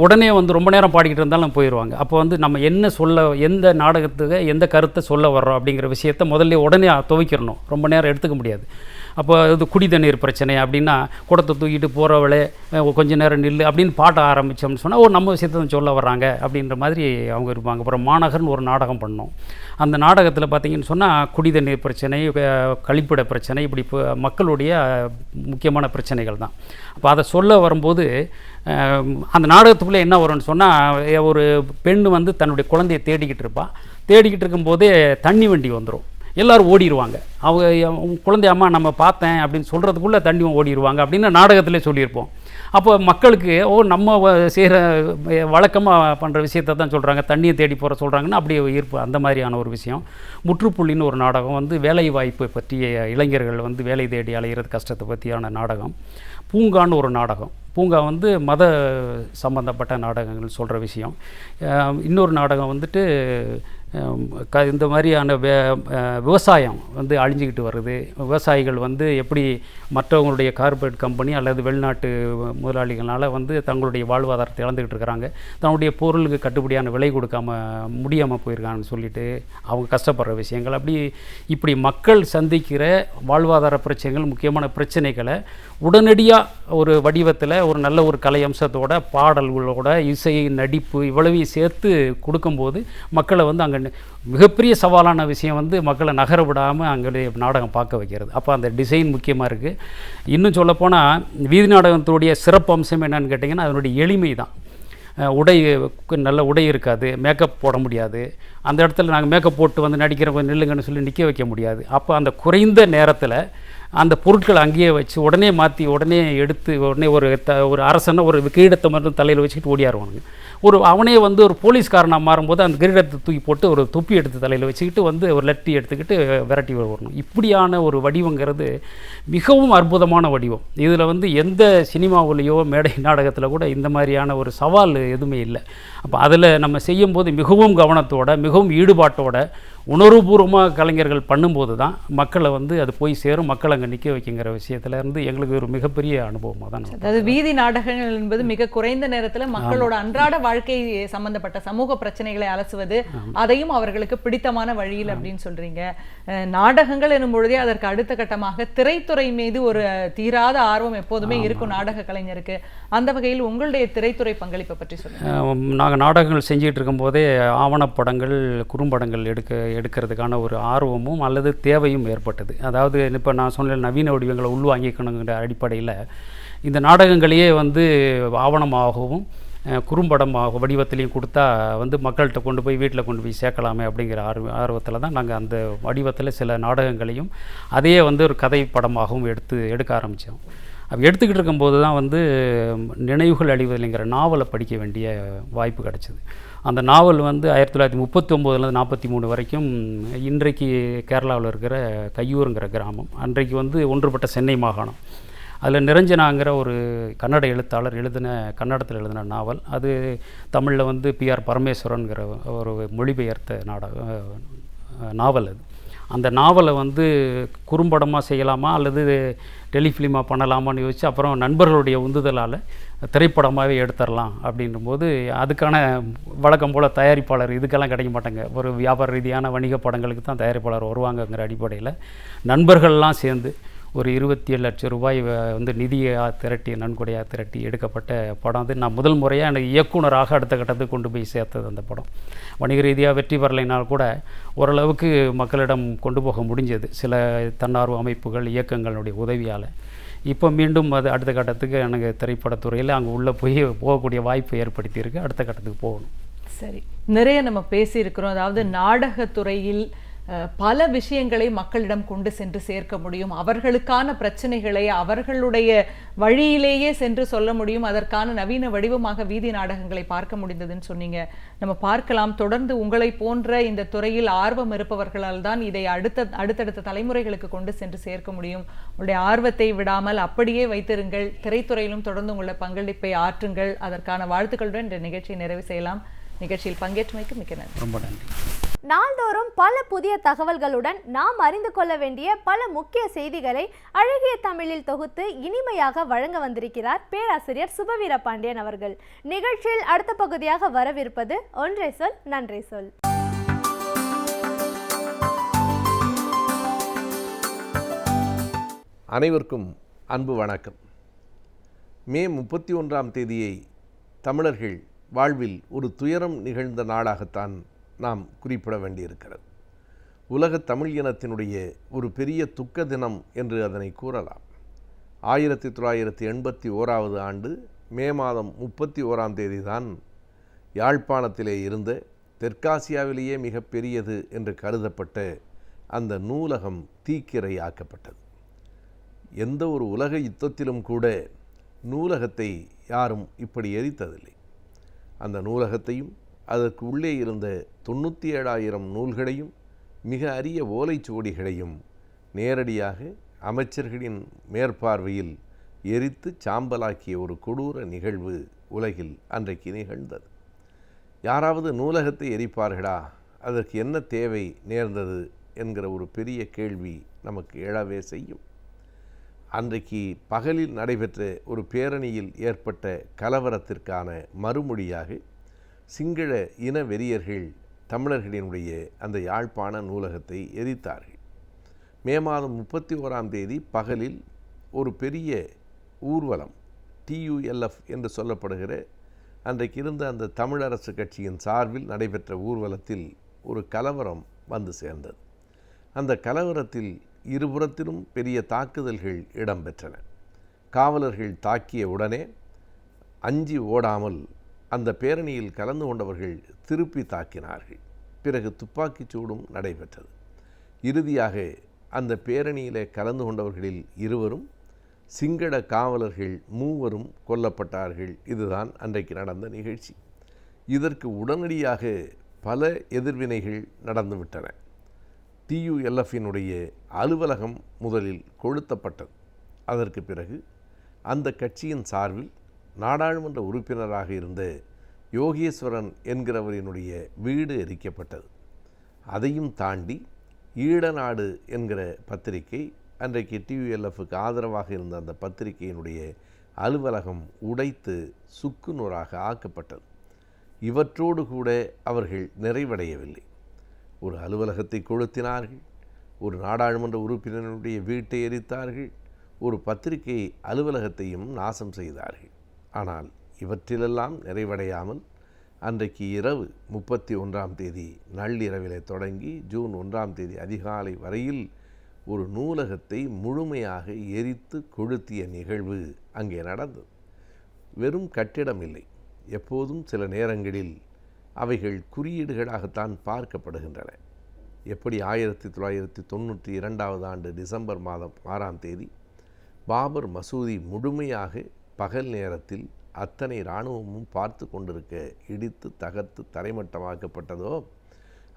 உடனே வந்து ரொம்ப நேரம் பாடிக்கிட்டு இருந்தாலும் போயிடுவாங்க. அப்போ வந்து நம்ம என்ன சொல்ல, எந்த நாடகத்துக்கு எந்த கருத்தை சொல்ல வர்றோம் அப்படிங்கிற விஷயத்தை முதல்ல உடனே துவைக்கிறணும். ரொம்ப நேரம் எடுத்துக்க முடியாது. அப்போ இது குடி தண்ணீர் பிரச்சனை அப்படின்னா குடத்தை தூக்கிட்டு போகிறவளே கொஞ்சம் நேரம் நில்லு அப்படின்னு பாட்ட ஆரம்பித்தோம்னு சொன்னால் நம்ம விஷயத்தை சொல்ல வர்றாங்க அப்படின்ற மாதிரி அவங்க இருப்பாங்க. அப்புறம் மாநகர்னு ஒரு நாடகம் பண்ணோம். அந்த நாடகத்தில் பார்த்திங்கன்னு சொன்னால் குடி தண்ணீர் பிரச்சனை, கழிப்பிட பிரச்சனை, இப்படி மக்களுடைய முக்கியமான பிரச்சனைகள் தான். அப்போ அதை சொல்ல வரும்போது அந்த நாடகத்துக்குள்ளே என்ன வரும்னு சொன்னால், ஒரு பெண் வந்து தன்னுடைய குழந்தையை தேடிக்கிட்டு இருக்கும்போதே தண்ணி வண்டி வந்துடும். எல்லோரும் ஓடிடுவாங்க. அவங்க குழந்தை அம்மா நம்ம பார்த்தேன் அப்படின்னு சொல்கிறதுக்குள்ளே தண்ணி ஓடிடுவாங்க அப்படின்னு நாடகத்திலே சொல்லியிருப்போம். அப்போ மக்களுக்கு நம்ம செய்கிற வழக்கமாக பண்ணுற விஷயத்தை தான் சொல்கிறாங்க, தண்ணியை தேடி போகிற சொல்கிறாங்கன்னா அப்படியே ஈர்ப்பு. அந்த மாதிரியான ஒரு விஷயம். முற்றுப்புள்ளின்னு ஒரு நாடகம் வந்து வேலை வாய்ப்பை பற்றிய, இளைஞர்கள் வந்து வேலை தேடி அலைகிறது கஷ்டத்தை பற்றியான நாடகம். பூங்கான்னு ஒரு நாடகம். பூங்கா வந்து மத சம்பந்தப்பட்ட நாடகங்கள் சொல்கிற விஷயம். இன்னொரு நாடகம் வந்துட்டு இந்த மாதிரியான விவசாயம் வந்து அழிஞ்சிக்கிட்டு வருது. விவசாயிகள் வந்து எப்படி மற்றவங்களுடைய கார்ப்பரேட் கம்பெனி அல்லது வெளிநாட்டு முதலாளிகளால் வந்து தங்களுடைய வாழ்வாதாரத்தை இழந்துக்கிட்டு இருக்கிறாங்க, தன்னுடைய பொருளுக்கு கட்டுப்படியான விலை கொடுக்காம முடியாமல் போயிருக்காங்கன்னு சொல்லிட்டு அவங்க கஷ்டப்படுற விஷயங்கள். இப்படி மக்கள் சந்திக்கிற வாழ்வாதார பிரச்சனைகள், முக்கியமான பிரச்சனைகளை உடனடியாக ஒரு வடிவத்தில் ஒரு நல்ல ஒரு கலை அம்சத்தோட, பாடல்களோட, இசை, நடிப்பு இவ்வளவையும் சேர்த்து கொடுக்கும்போது மக்களை வந்து அங்கே மிகப்பெரிய சவாலான விஷயம் வந்து மக்களை நகர விடாமல் அங்கே நாடகம் பார்க்க வைக்கிறது. அப்போ அந்த டிசைன் முக்கியமாக இருக்குது. இன்னும் சொல்லப்போனால் வீதி நாடகத்துடைய சிறப்பு அம்சம் என்னன்னு கேட்டிங்கன்னா அதனுடைய எளிமை தான். நல்ல உடை இருக்காது, மேக்கப் போட முடியாது. அந்த இடத்துல நாங்கள் மேக்கப் போட்டு வந்து நடிக்கிறவங்க நில்லுங்கன்னு சொல்லி நிற்க வைக்க முடியாது. அப்போ அந்த குறைந்த நேரத்தில் அந்த பொருட்களை அங்கேயே வச்சு உடனே மாற்றி உடனே எடுத்து உடனே ஒரு அரசனை ஒரு கிரீடத்தை மட்டும் தலையில் வச்சுக்கிட்டு ஓடியாருவானுங்க. அவனே வந்து ஒரு போலீஸ்காரனாக மாறும்போது அந்த கிரீடத்தை தூக்கி போட்டு ஒரு தொப்பி எடுத்து தலையில் வச்சுக்கிட்டு வந்து ஒரு லட்டி எடுத்துக்கிட்டு விரட்டி வரணும். இப்படியான ஒரு வடிவங்கிறது மிகவும் அற்புதமான வடிவம். இதில் வந்து எந்த சினிமாவிலேயோ மேடை நாடகத்தில் கூட இந்த மாதிரியான ஒரு சவால் எதுவுமே இல்லை. அப்போ அதில் நம்ம செய்யும்போது மிகவும் கவனத்தோட மிகவும் ஈடுபாட்டோட உணர்வுபூர்வமாக கலைஞர்கள் பண்ணும்போது தான் மக்களை வந்து அது போய் சேரும், மக்களை அங்கே நிற்க வைக்கிங்கிற விஷயத்துல இருந்து எங்களுக்கு ஒரு மிகப்பெரிய அனுபவமாக தான். அதாவது வீதி நாடகங்கள் என்பது மிக குறைந்த நேரத்தில் மக்களோட அன்றாட வாழ்க்கை சம்பந்தப்பட்ட சமூக பிரச்சனைகளை அலசுவது, அதையும் அவர்களுக்கு பிடித்தமான வழியில் அப்படின்னு சொல்றீங்க. நாடகங்கள் எனும் பொழுதே அதற்கு அடுத்த கட்டமாக திரைத்துறை மீது ஒரு தீராத ஆர்வம் எப்போதுமே இருக்கும் நாடக கலைஞருக்கு. அந்த வகையில் உங்களுடைய திரைத்துறை பங்களிப்பை பற்றி சொல்லுங்கள். நாங்கள் நாடகங்கள் செஞ்சுட்டு இருக்கும்போதே ஆவணப்படங்கள் குறும்படங்கள் எடுக்கிறதுக்கான ஒரு ஆர்வமும் அல்லது தேவையும் ஏற்பட்டது. அதாவது இப்போ நான் சொன்ன நவீன வடிவங்களை உள்வாங்கிக்கணுங்கிற அடிப்படையில் இந்த நாடகங்களையே வந்து ஆவணமாகவும் குறும்படமாக வடிவத்திலையும் கொடுத்தா வந்து மக்கள்கிட்ட கொண்டு போய் வீட்டில் கொண்டு போய் சேர்க்கலாமே அப்படிங்கிற ஆர்வத்தில் தான் நாங்கள் அந்த வடிவத்தில் சில நாடகங்களையும் அதையே வந்து ஒரு கதை படமாகவும் எடுக்க ஆரம்பித்தோம். அப்போ எடுத்துக்கிட்டு இருக்கும்போது தான் வந்து நினைவுகள் அழிவதில்லைங்கிற நாவலை படிக்க வேண்டிய வாய்ப்பு கிடச்சிது. அந்த நாவல் வந்து 1939 43 வரைக்கும் இன்றைக்கு கேரளாவில் இருக்கிற கையூருங்கிற கிராமம், அன்றைக்கு வந்து ஒன்றுபட்ட சென்னை மாகாணம். அதில் நிரஞ்சனாங்கிற ஒரு கன்னட எழுத்தாளர் கன்னடத்தில் எழுதின நாவல். அது தமிழில் வந்து PR பரமேஸ்வரன்கிற ஒரு மொழிபெயர்த்த நாவல். அது அந்த நாவலை வந்து குறும்படமாக செய்யலாமா அல்லது டெலிஃபிலிமாக பண்ணலாமான்னு யோசிச்சு அப்புறம் நண்பர்களுடைய உந்துதலால் திரைப்படமாகவே எடுத்துடலாம் அப்படின்னும்போது அதுக்கான வழக்கம் போல் தயாரிப்பாளர் இதுக்கெல்லாம் கிடைக்க மாட்டாங்க. ஒரு வியாபார ரீதியான வணிக படங்களுக்கு தான் தயாரிப்பாளர் வருவாங்கங்கிற அடிப்படையில் நண்பர்கள்லாம் சேர்ந்து ஒரு 27 லட்சம் ரூபாய் வந்து நிதியாக திரட்டி நன்கொடையாக திரட்டி எடுக்கப்பட்ட படம். அது நான் முதல் முறையாக எனக்கு இயக்குனராக அடுத்த கட்டத்துக்கு கொண்டு போய் சேர்த்தது அந்த படம். வணிக ரீதியாக வெற்றி பெறலைனால் கூட ஓரளவுக்கு மக்களிடம் கொண்டு போக முடிஞ்சது சில தன்னார்வ அமைப்புகள் இயக்கங்களுடைய உதவியால். இப்போ மீண்டும் அது அடுத்த கட்டத்துக்கு எனக்கு திரைப்படத்துறையில் அங்கே உள்ளே போகக்கூடிய வாய்ப்பு ஏற்படுத்தியிருக்கு. அடுத்த கட்டத்துக்கு போகணும். சரி, நிறைய நம்ம பேசியிருக்கிறோம். அதாவது நாடகத்துறையில் பல விஷயங்களை மக்களிடம் கொண்டு சென்று சேர்க்க முடியும், அவர்களுக்கான பிரச்சனைகளை அவர்களுடைய வழியிலேயே சென்று சொல்ல முடியும், அதற்கான நவீன வடிவமாக வீதி நாடகங்களை பார்க்க முடிந்ததுன்னு சொன்னீங்க. நம்ம பார்க்கலாம், தொடர்ந்து உங்களை போன்ற இந்த துறையில் ஆர்வம் இருப்பவர்களால் தான் இதை அடுத்தடுத்த தலைமுறைகளுக்கு கொண்டு சென்று சேர்க்க முடியும். உங்களுடைய ஆர்வத்தை விடாமல் அப்படியே வைத்திருங்கள், திரைத்துறையிலும் தொடர்ந்து உங்களுடைய பங்களிப்பை ஆற்றுங்கள். அதற்கான வாழ்த்துக்களுடன் இந்த நிகழ்ச்சியை நிறைவு செய்யலாம். நிகழ்ச்சியில் பங்கேற்றமைக்கு மிக்க நன்றி. ரொம்ப நன்றி. நாள்தோறும் பல புதிய தகவல்களுடன் நாம் அறிந்து கொள்ள வேண்டிய பல முக்கிய செய்திகளை அழகிய தமிழில் தொகுத்து இனிமையாக வழங்க வந்திருக்கிறார் பேராசிரியர் சுபவீர பாண்டியன் அவர்கள். நிகழ்ச்சியில் அடுத்த பகுதியாக வரவிருப்பது ஒன்றே சொல் நன்றே சொல். அனைவருக்கும் அன்பு வணக்கம். மே 31ஆம் தேதியை தமிழர்கள் வாழ்வில் ஒரு துயரம் நிகழ்ந்த நாளாகத்தான் நாம் குறிப்பிட வேண்டியிருக்கிறது. உலக தமிழ் இனத்தினுடைய ஒரு பெரிய துக்க தினம் என்று அதனை கூறலாம். 1981ஆவது ஆண்டு மே மாதம் 31ஆம் தேதி தான் யாழ்ப்பாணத்திலே இருந்த தெற்காசியாவிலேயே மிக பெரியது என்று கருதப்பட்ட அந்த நூலகம் தீக்கிரையாக்கப்பட்டது. எந்த ஒரு உலக யுத்தத்திலும் கூட நூலகத்தை யாரும் இப்படி எரித்ததில்லை. அந்த நூலகத்தையும் அதற்கு உள்ளே இருந்த 97,000 நூல்களையும் மிக அரிய ஓலைச்சுவடிகளையும் நேரடியாக அமைச்சர்களின் மேற்பார்வையில் எரித்து சாம்பலாக்கிய ஒரு கொடூர நிகழ்வு உலகில் அன்றைக்கு நிகழ்ந்தது. யாராவது நூலகத்தை எரிப்பார்களா? அதற்கு என்ன தேவை நேர்ந்தது என்கிற ஒரு பெரிய கேள்வி நமக்கு எழவே செய்யும். அன்றைக்கு பகலில் நடைபெற்ற ஒரு பேரணியில் ஏற்பட்ட கலவரத்திற்கான மறுமொழியாக சிங்கள இன வெறியர்கள் தமிழர்களினுடைய அந்த யாழ்ப்பாண நூலகத்தை எரித்தார்கள். மே மாதம் 31ஆம் தேதி பகலில் ஒரு பெரிய ஊர்வலம், TULF என்று சொல்லப்படுகிற அன்றைக்கு இருந்த அந்த தமிழரசு கட்சியின் சார்பில் நடைபெற்ற ஊர்வலத்தில் ஒரு கலவரம் வந்து சேர்ந்தது. அந்த கலவரத்தில் இருபுறத்திலும் பெரிய தாக்குதல்கள் இடம்பெற்றன. காவலர்கள் தாக்கிய உடனே அஞ்சி ஓடாமல் அந்த பேரணியில் கலந்து கொண்டவர்கள் திருப்பி தாக்கினார்கள். பிறகு துப்பாக்கிச் சூடும் நடைபெற்றது. இறுதியாக அந்த பேரணியிலே கலந்து கொண்டவர்களில் 2 சிங்கள காவலர்கள் 3 கொல்லப்பட்டார்கள். இதுதான் அன்றைக்கு நடந்த நிகழ்ச்சி. இதற்கு உடனடியாக பல எதிர்வினைகள் நடந்துவிட்டன. TULF-இனுடைய அலுவலகம் முதலில் கொளுத்தப்பட்டது. அதற்கு பிறகு அந்த கட்சியின் சார்பில் நாடாளுமன்ற உறுப்பினராக இருந்த யோகேஸ்வரன் என்கிறவரினுடைய வீடு எரிக்கப்பட்டது. அதையும் தாண்டி ஈழநாடு என்கிற பத்திரிகை, அன்றைக்கு TULF-க்கு ஆதரவாக இருந்த அந்த பத்திரிகையினுடைய அலுவலகம் உடைத்து சுக்குநூறாக ஆக்கப்பட்டது. இவற்றோடு கூட அவர்கள் நிறைவடையவில்லை. ஒரு அலுவலகத்தை கொளுத்தினார்கள், ஒரு நாடாளுமன்ற உறுப்பினருடைய வீட்டை எரித்தார்கள், ஒரு பத்திரிகை அலுவலகத்தையும் நாசம் செய்தார்கள். ஆனால் இவற்றிலெல்லாம் நிறைவடையாமல் அன்றைக்கு இரவு 31ஆம் தேதி நள்ளிரவிலே தொடங்கி ஜூன் 1ஆம் தேதி அதிகாலை வரையில் ஒரு நூலகத்தை முழுமையாக எரித்து கொளுத்திய நிகழ்வு அங்கே நடந்தது. வெறும் கட்டிடம் இல்லை, எப்போதும் சில நேரங்களில் அவைகள் குறியீடுகளாகத்தான் பார்க்கப்படுகின்றன. எப்படி 1992 ஆண்டு டிசம்பர் மாதம் 6ஆம் தேதி பாபர் மசூதி முழுமையாக பகல் நேரத்தில் அத்தனை இராணுவமும் பார்த்து கொண்டிருக்க இடித்து தகர்த்து தரைமட்டமாக்கப்பட்டதோ,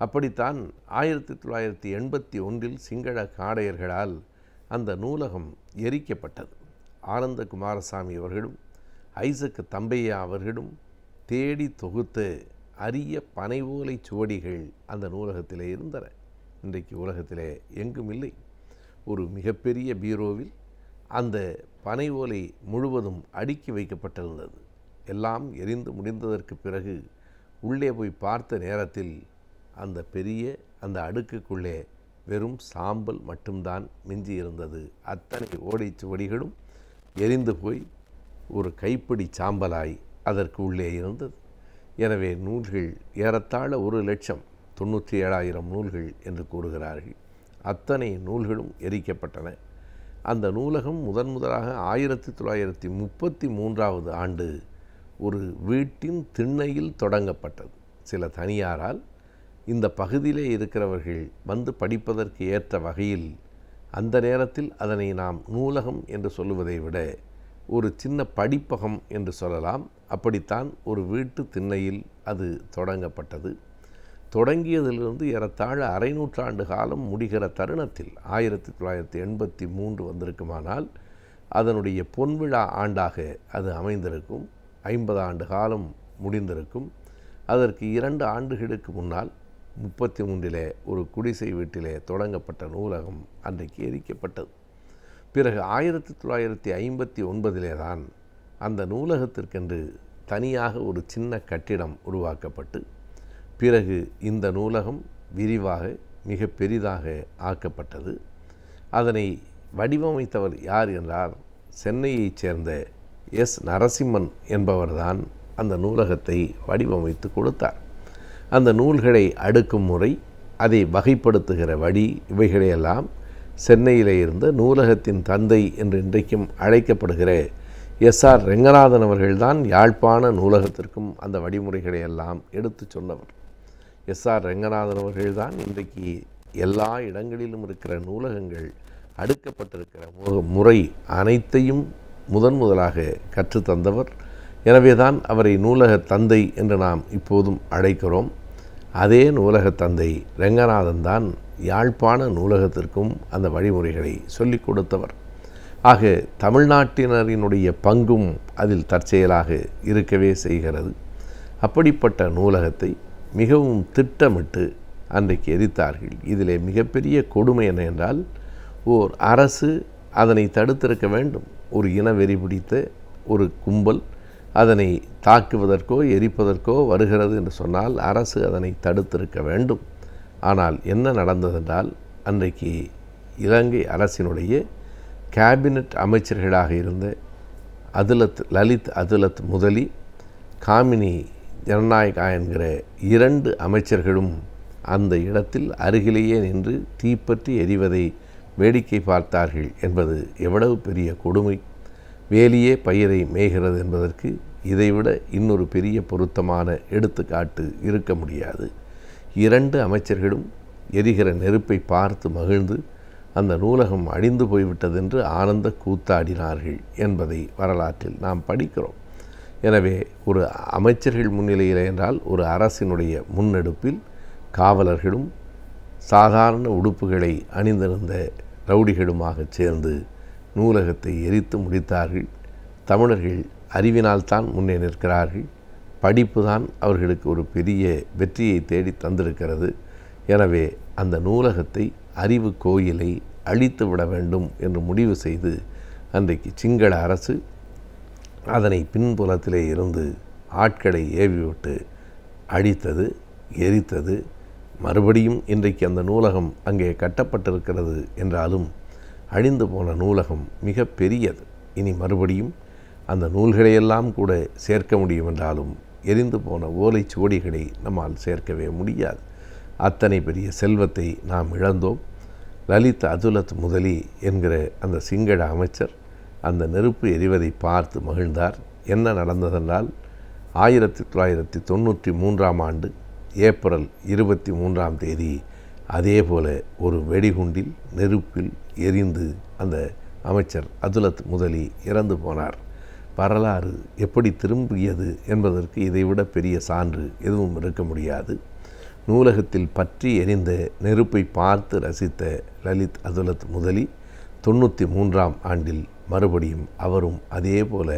அப்படித்தான் 1981 சிங்கள காடையர்களால் அந்த நூலகம் எரிக்கப்பட்டது. ஆனந்த குமாரசாமி அவர்களும் ஐசக் தம்பையா அவர்களும் தேடி தொகுத்த அரிய பனை ஓலை சுவடிகள் அந்த நூலகத்திலே இருந்தன. இன்றைக்கு உலகத்திலே எங்கும் இல்லை. ஒரு மிகப்பெரிய பீரோவில் அந்த பனை ஓலை முழுவதும் அடுக்கி வைக்கப்பட்டிருந்தது. எல்லாம் எரிந்து முடிந்ததற்கு பிறகு உள்ளே போய் பார்த்த நேரத்தில் அந்த பெரிய அந்த அடுக்குக்குள்ளே வெறும் சாம்பல் மட்டும்தான் மிஞ்சி இருந்தது. அத்தனை ஓலைச்சுவடிகளும் எரிந்து போய் ஒரு கைப்பிடி சாம்பலாய் அதற்கு உள்ளே இருந்தது. எனவே நூல்கள் ஏறத்தாழ 1,97,000 நூல்கள் என்று கூறுகிறார்கள். அத்தனை நூல்களும் எரிக்கப்பட்டன. அந்த நூலகம் முதலாக 1933 ஆண்டு ஒரு வீட்டின் திண்ணையில் தொடங்கப்பட்டது. சில தனியாரால் இந்த பகுதியிலே இருக்கிறவர்கள் வந்து படிப்பதற்கு ஏற்ற வகையில் அந்த நேரத்தில் அதனை நாம் நூலகம் என்று சொல்லுவதை விட ஒரு சின்ன படிப்பகம் என்று சொல்லலாம். அப்படித்தான் ஒரு வீட்டு திண்ணையில் அது தொடங்கப்பட்டது. தொடங்கியதிலிருந்து ஏறத்தாழ அரை நூற்றாண்டு காலம் முடிகிற தருணத்தில் 1983 வந்திருக்குமானால் அதனுடைய பொன்விழா ஆண்டாக அது அமைந்திருக்கும். 50 ஆண்டு காலம் முடிந்திருக்கும். அதற்கு 2 ஆண்டுகளுக்கு முன்னால் 33 ஒரு குடிசை வீட்டிலே தொடங்கப்பட்ட நூலகம் அன்றைக்கு எரிக்கப்பட்டது. பிறகு 1959 தான் அந்த நூலகத்திற்கென்று தனியாக ஒரு சின்ன கட்டிடம் உருவாக்கப்பட்டு பிறகு இந்த நூலகம் விரிவாக மிக பெரிதாக ஆக்கப்பட்டது. அதனை வடிவமைத்தவர் யார் என்றால் சென்னையைச் சேர்ந்த எஸ். நரசிம்மன் என்பவர்தான் அந்த நூலகத்தை வடிவமைத்து கொடுத்தார். அந்த நூல்களை அடுக்கும் முறை, அதை வகைப்படுத்துகிற வழி, இவைகளையெல்லாம் சென்னையிலே இருந்த நூலகத்தின் தந்தை என்று இன்றைக்கும் அழைக்கப்படுகிற எஸ்.ஆர். ரெங்கநாதன் அவர்கள்தான் யாழ்ப்பாண நூலகத்திற்கும் அந்த வழிமுறைகளை எல்லாம் எடுத்து சொன்னவர். எஸ்.ஆர். ரெங்கநாதன் அவர்கள்தான் இன்றைக்கு எல்லா இடங்களிலும் இருக்கிற நூலகங்கள் அடுக்கப்பட்டிருக்கிற முறை அனைத்தையும் முதலாக கற்றுத்தந்தவர். எனவே தான் அவரை நூலக தந்தை என்று நாம் இப்போதும் அழைக்கிறோம். அதே நூலக தந்தை ரெங்கநாதன் தான் யாழ்ப்பாண நூலகத்திற்கும் அந்த வழிமுறைகளை சொல்லிக் கொடுத்தவர். ஆக தமிழ்நாட்டினரினுடைய பங்கும் அதில் தற்செயலாக இருக்கவே செய்கிறது. அப்படிப்பட்ட நூலகத்தை மிகவும் திட்டமிட்டு அன்றைக்கு எரித்தார்கள். இதிலே மிகப்பெரிய கொடுமை என்ன என்றால், ஓர் அரசு அதனை தடுத்திருக்க வேண்டும். ஒரு இனவெறி பிடித்த ஒரு கும்பல் அதனை தாக்குவதற்கோ எரிப்பதற்கோ வருகிறது என்று சொன்னால் அரசு அதனை தடுத்திருக்க வேண்டும். ஆனால் என்ன நடந்ததென்றால், அன்றைக்கு இலங்கை அரசினுடைய கேபினட் அமைச்சர்களாக இருந்த லலித் அதுலத் முதலி, காமினி ஜனநாயகா என்கிற 2 அமைச்சர்களும் அந்த இடத்தில் அருகிலேயே நின்று தீப்பற்றி எரிவதை வேடிக்கை பார்த்தார்கள் என்பது எவ்வளவு பெரிய கொடுமை. வேலியே பயிரை மேய்கிறது என்பதற்கு இதைவிட இன்னொரு பெரிய பொருத்தமான எடுத்துக்காட்டு இருக்க முடியாது. 2 அமைச்சர்களும் எரிகிற நெருப்பை பார்த்து மகிழ்ந்து அந்த நூலகம் அழிந்து போய்விட்டதென்று ஆனந்த கூத்தாடினார்கள் என்பதை வரலாற்றில் நாம் படிக்கிறோம். எனவே ஒரு அமைச்சர்கள் முன்னிலையில் என்றால் ஒரு அரசினுடைய முன்னெடுப்பில் காவலர்களும் சாதாரண உடுப்புகளை அணிந்திருந்த ரவுடிகளுமாக சேர்ந்து நூலகத்தை எரித்து முடித்தார்கள். தமிழர்கள் அறிவினால்தான் முன்னே நிற்கிறார்கள். படிப்பு தான் அவர்களுக்கு ஒரு பெரிய வெற்றியை தேடி தந்திருக்கிறது. எனவே அந்த நூலகத்தை, அறிவு கோயிலை அழித்து விட வேண்டும் என்று முடிவு செய்து அன்றைக்கு சிங்கள அரசு அதனை பின்புலத்திலே இருந்து ஆட்களை ஏவிவிட்டு அழித்தது, எரித்தது. மறுபடியும் இன்றைக்கு அந்த நூலகம் அங்கே கட்டப்பட்டிருக்கிறது என்றாலும் அழிந்து போன நூலகம் மிக பெரியது. இனி மறுபடியும் அந்த நூல்களையெல்லாம் கூட சேர்க்க முடியும் என்றாலும் எரிந்து போன ஓலைச்சுவடிகளை நம்மால் சேர்க்கவே முடியாது. அத்தனை பெரிய செல்வத்தை நாம் இழந்தோம். லலித் அதுலத் முதலி என்கிற அந்த சிங்கள அமைச்சர் அந்த நெருப்பு எரிவதை பார்த்து மகிழ்ந்தார். என்ன நடந்ததென்றால் 1993ஆம் ஆண்டு ஏப்ரல் 23ஆம் தேதி அதே போல ஒரு வெடிகுண்டில் நெருப்பில் எரிந்து அந்த அமைச்சர் அதுலத் முதலி இறந்து போனார். வரலாறு எப்படி திரும்பியது என்பதற்கு இதைவிட பெரிய சான்று எதுவும் இருக்க முடியாது. நூலகத்தில் பற்றி எரிந்த நெருப்பை பார்த்து ரசித்த லலித் அதுலத் முதலி 93ஆம் ஆண்டில் மறுபடியும் அவரும் அதே போல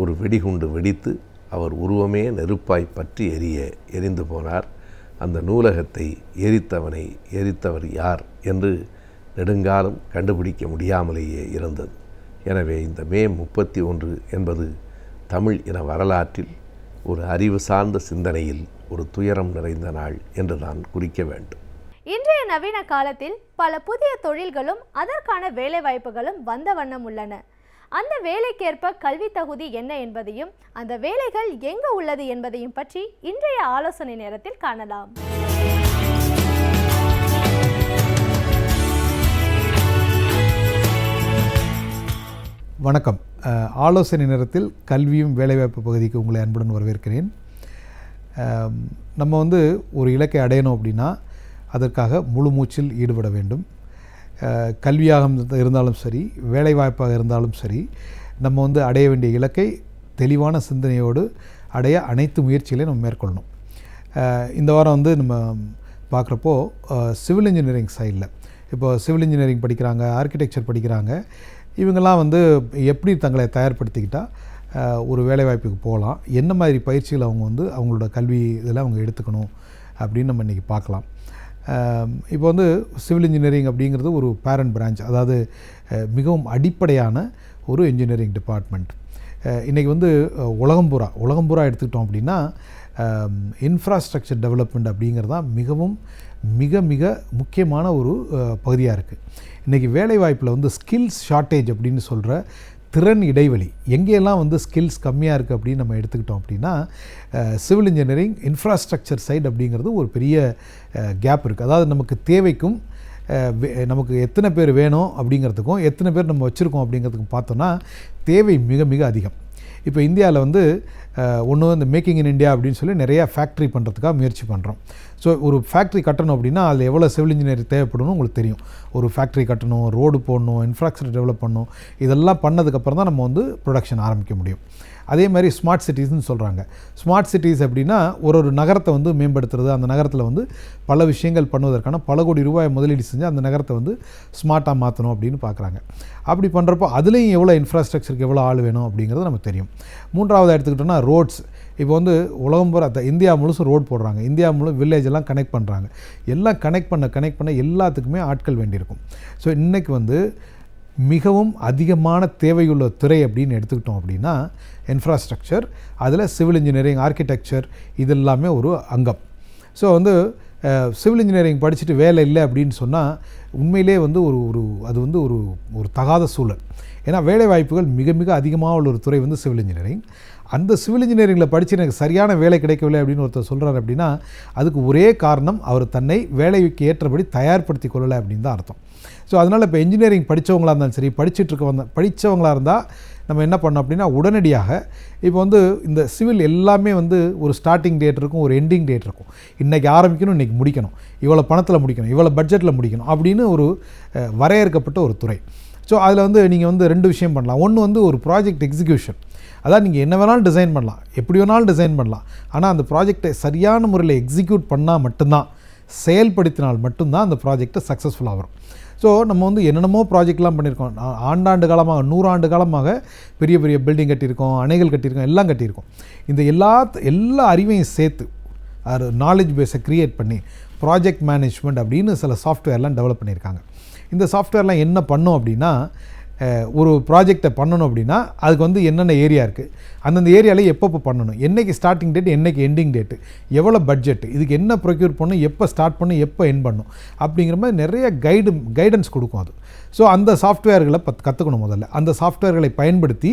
ஒரு வெடிகுண்டு வெடித்து அவர் உருவமே நெருப்பாய் பற்றி எரிந்து போனார். அந்த நூலகத்தை எரித்தவர் யார் என்று நெடுங்காலம் கண்டுபிடிக்க முடியாமலேயே இருந்தது. எனவே இந்த மே 31 என்பது தமிழ் இன வரலாற்றில் ஒரு அறிவு சார்ந்த சிந்தனையில் ஒரு துயரம் நிறைந்த நாள் என்று நான் குறிக்க வேண்டும். இன்றைய நவீன காலத்தில் பல புதிய தொழில்களும் அதற்கான வேலைவாய்ப்புகளும் வந்த வண்ணம் உள்ளன. அந்த வேலைக்கேற்ப கல்வி தகுதி என்ன என்பதையும் அந்த வேலைகள் எங்கு உள்ளது என்பதையும் பற்றி இன்றைய ஆலோசனை நேரத்தில் காணலாம். வணக்கம். ஆலோசனை நேரத்தில் கல்வியும் வேலைவாய்ப்பு பகுதிக்கு உங்களை அன்புடன் வரவேற்கிறேன். நம்ம ஒரு இலக்கை அடையணும் அப்படின்னா அதற்காக முழு மூச்சில் ஈடுபட வேண்டும். கல்வியாக இருந்தாலும் சரி, வேலைவாய்ப்பாக இருந்தாலும் சரி, நம்ம அடைய வேண்டிய இலக்கை தெளிவான சிந்தனையோடு அடைய அனைத்து முயற்சிகளையும் நம்ம மேற்கொள்ளணும். இந்த வாரம் நம்ம பார்க்குறப்போ சிவில் இன்ஜினியரிங் சைடில் இப்போ சிவில் இன்ஜினியரிங் படிக்கிறாங்க, ஆர்கிடெக்சர் படிக்கிறாங்க. இவங்கெல்லாம் எப்படி தங்களை தயார்படுத்திக்கிட்டால் ஒரு வேலைவாய்ப்புக்கு போகலாம், என்ன மாதிரி பயிற்சிகள் அவங்க அவங்களோட கல்வி இதில் அவங்க எடுத்துக்கணும் அப்படின்னு நம்ம இன்றைக்கி பார்க்கலாம். இப்போ சிவில் இன்ஜினியரிங் அப்படிங்கிறது ஒரு பேரண்ட் பிரான்ச், அதாவது மிகவும் அடிப்படையான ஒரு இன்ஜினியரிங் டிபார்ட்மெண்ட். இன்றைக்கி உலகம் பூரா எடுத்துக்கிட்டோம் அப்படின்னா இன்ஃப்ராஸ்ட்ரக்சர் டெவலப்மெண்ட் அப்படிங்கிறது தான் மிக மிக முக்கியமான ஒரு பகுதியாக இருக்குது. இன்றைக்கி வேலைவாய்ப்பில் ஸ்கில்ஸ் ஷார்ட்டேஜ் அப்படின்னு சொல்கிற திறன் இடைவெளி எங்கேயெல்லாம் ஸ்கில்ஸ் கம்மியாக இருக்குது அப்படின்னு நம்ம எடுத்துக்கிட்டோம் அப்படின்னா சிவில் இன்ஜினியரிங் இன்ஃப்ராஸ்ட்ரக்சர் சைடு அப்படிங்கிறது ஒரு பெரிய கேப் இருக்குது. அதாவது நமக்கு தேவைக்கும் நமக்கு எத்தனை பேர் வேணும் அப்படிங்கிறதுக்கும் எத்தனை பேர் நம்ம வச்சுருக்கோம் அப்படிங்கிறதுக்கும் பார்த்தோன்னா தேவை மிக மிக அதிகம். இப்போ இந்தியாவில் இந்த மேக்கிங் இன் இந்தியா அப்படின்னு சொல்லி நிறையா ஃபேக்ட்ரி பண்ணுறதுக்காக முயற்சி பண்ணுறோம். ஸோ ஒரு ஃபேக்ட்ரி கட்டணும் அப்படின்னா அதில் எவ்வளோ சிவில் இன்ஜினியரிங் தேவைப்படணும் உங்களுக்கு தெரியும். ஒரு ஃபேக்ட்ரி கட்டணும், ரோடு போடணும், இன்ஃப்ராஸ்ட்ரக்சர் டெவலப் பண்ணணும். இதெல்லாம் பண்ணதுக்கப்புறம் தான் நம்ம ப்ரொடக்ஷன் ஆரம்பிக்க முடியும். அதே மாதிரி ஸ்மார்ட் சிட்டிஸ்ன்னு சொல்கிறாங்க. ஸ்மார்ட் சிட்டிஸ் அப்படின்னா ஒரு நகரத்தை மேம்படுத்துறது, அந்த நகரத்தில் பல விஷயங்கள் பண்ணுவதற்கான பல கோடி ரூபாய் முதலீடு செஞ்சு அந்த நகரத்தை ஸ்மார்ட்டாக மாற்றணும் அப்படின்னு பார்க்குறாங்க. அப்படி பண்ணுறப்போ அதுலேயும் எவ்வளோ இன்ஃப்ராஸ்ட்ரக்சருக்கு எவ்வளோ ஆள் வேணும் அப்படிங்கிறது நமக்கு தெரியும். மூன்றாவது எடுத்துக்கிட்டோன்னா ரோட்ஸ். இப்போ உலகம் பூரா இந்தியா முழுசும் ரோடு போடுறாங்க, இந்தியா முழு வில்லேஜ் எல்லாம் கனெக்ட் பண்ணுறாங்க. எல்லாம் கனெக்ட் பண்ண எல்லாத்துக்குமே ஆட்கள் வேண்டியிருக்கும். ஸோ இன்றைக்கி மிகவும் அதிகமான தேவையுள்ள துறை அப்படின்னு எடுத்துக்கிட்டோம் அப்படின்னா இன்ஃப்ராஸ்ட்ரக்சர், அதில் சிவில் இன்ஜினியரிங், ஆர்கிடெக்சர் இது எல்லாமே ஒரு அங்கம். ஸோ சிவில் இன்ஜினியரிங் படிச்சுட்டு வேலை இல்லை அப்படின்னு சொன்னால் உண்மையிலே அது ஒரு தகாத சூழல். ஏன்னா வேலை வாய்ப்புகள் மிக மிக அதிகமாக உள்ள ஒரு துறை சிவில் இன்ஜினியரிங். அந்த சிவில் இன்ஜினியரிங்கில் படித்து எனக்கு சரியான வேலை கிடைக்கவில்லை அப்படின்னு ஒருத்தர் சொல்கிறார் அப்படின்னா அதுக்கு ஒரே காரணம் அவர் தன்னை வேலைக்கு ஏற்றபடி தயார்படுத்தி கொள்ளலை அப்படின்னு தான் அர்த்தம். ஸோ அதனால் இப்போ இன்ஜினியரிங் படித்தவங்களாக இருந்தாலும் சரி, படித்தவங்களாக இருந்தால் நம்ம என்ன பண்ணோம் அப்படின்னா உடனடியாக இப்போ வந்து இந்த சிவில் எல்லாமே வந்து ஒரு ஸ்டார்டிங் டேட் இருக்கும், ஒரு எண்டிங் டேட் இருக்கும். இன்றைக்கி ஆரம்பிக்கணும், இன்றைக்கி முடிக்கணும், இவ்வளோ பணத்தில் முடிக்கணும், இவ்வளோ பட்ஜெட்டில் முடிக்கணும் அப்படின்னு ஒரு வரையறுக்கப்பட்ட ஒரு துறை. ஸோ அதில் வந்து நீங்கள் வந்து 2 விஷயம் பண்ணலாம். ஒன்று வந்து ஒரு ப்ராஜெக்ட் எக்ஸிக்யூஷன். அதான் நீங்கள் என்ன வேணாலும் டிசைன் பண்ணலாம், எப்படி வேணாலும் டிசைன் பண்ணலாம். ஆனால் அந்த ப்ராஜெக்டை சரியான முறையில் எக்ஸிக்யூட் பண்ணால் மட்டும்தான், செயல்படுத்தினால் மட்டும்தான் அந்த ப்ராஜெக்டை சக்ஸஸ்ஃபுல்லாக வரும். ஸோ நம்ம வந்து என்னென்னமோ ப்ராஜெக்ட்லாம் பண்ணியிருக்கோம். ஆண்டாண்டு காலமாக 100 ஆண்டு காலமாக பெரிய பெரிய பில்டிங் கட்டியிருக்கோம், அணைகள் கட்டியிருக்கோம், எல்லாம் கட்டியிருக்கோம். இந்த எல்லா அறிவையும் சேர்த்து அது நாலேஜ் பேஸை க்ரியேட் பண்ணி ப்ராஜெக்ட் மேனேஜ்மெண்ட் அப்படின்னு சில சாஃப்ட்வேர்லாம் டெவலப் பண்ணியிருக்காங்க. இந்த சாஃப்ட்வேர்லாம் என்ன பண்ணும் அப்படின்னா, ஒரு ப்ராஜெக்டை பண்ணணும் அப்படின்னா அதுக்கு வந்து என்னென்ன ஏரியா இருக்குது, அந்தந்த ஏரியாவில் எப்பப்போ பண்ணணும், என்றைக்கு ஸ்டார்டிங் டேட், என்றைக்கு எண்டிங் டேட்டு, எவ்வளோ பட்ஜெட்டு, இதுக்கு என்ன ப்ரொக்யூர் பண்ணணும், எப்போ ஸ்டார்ட் பண்ணணும், எப்போ எண்ட் பண்ணணும் அப்படிங்கிற மாதிரி நிறைய கைடன்ஸ் கொடுக்கும் அது. ஸோ அந்த சாஃப்ட்வேர்களை கற்றுக்கணும். முதல்ல அந்த சாஃப்ட்வேர்களை பயன்படுத்தி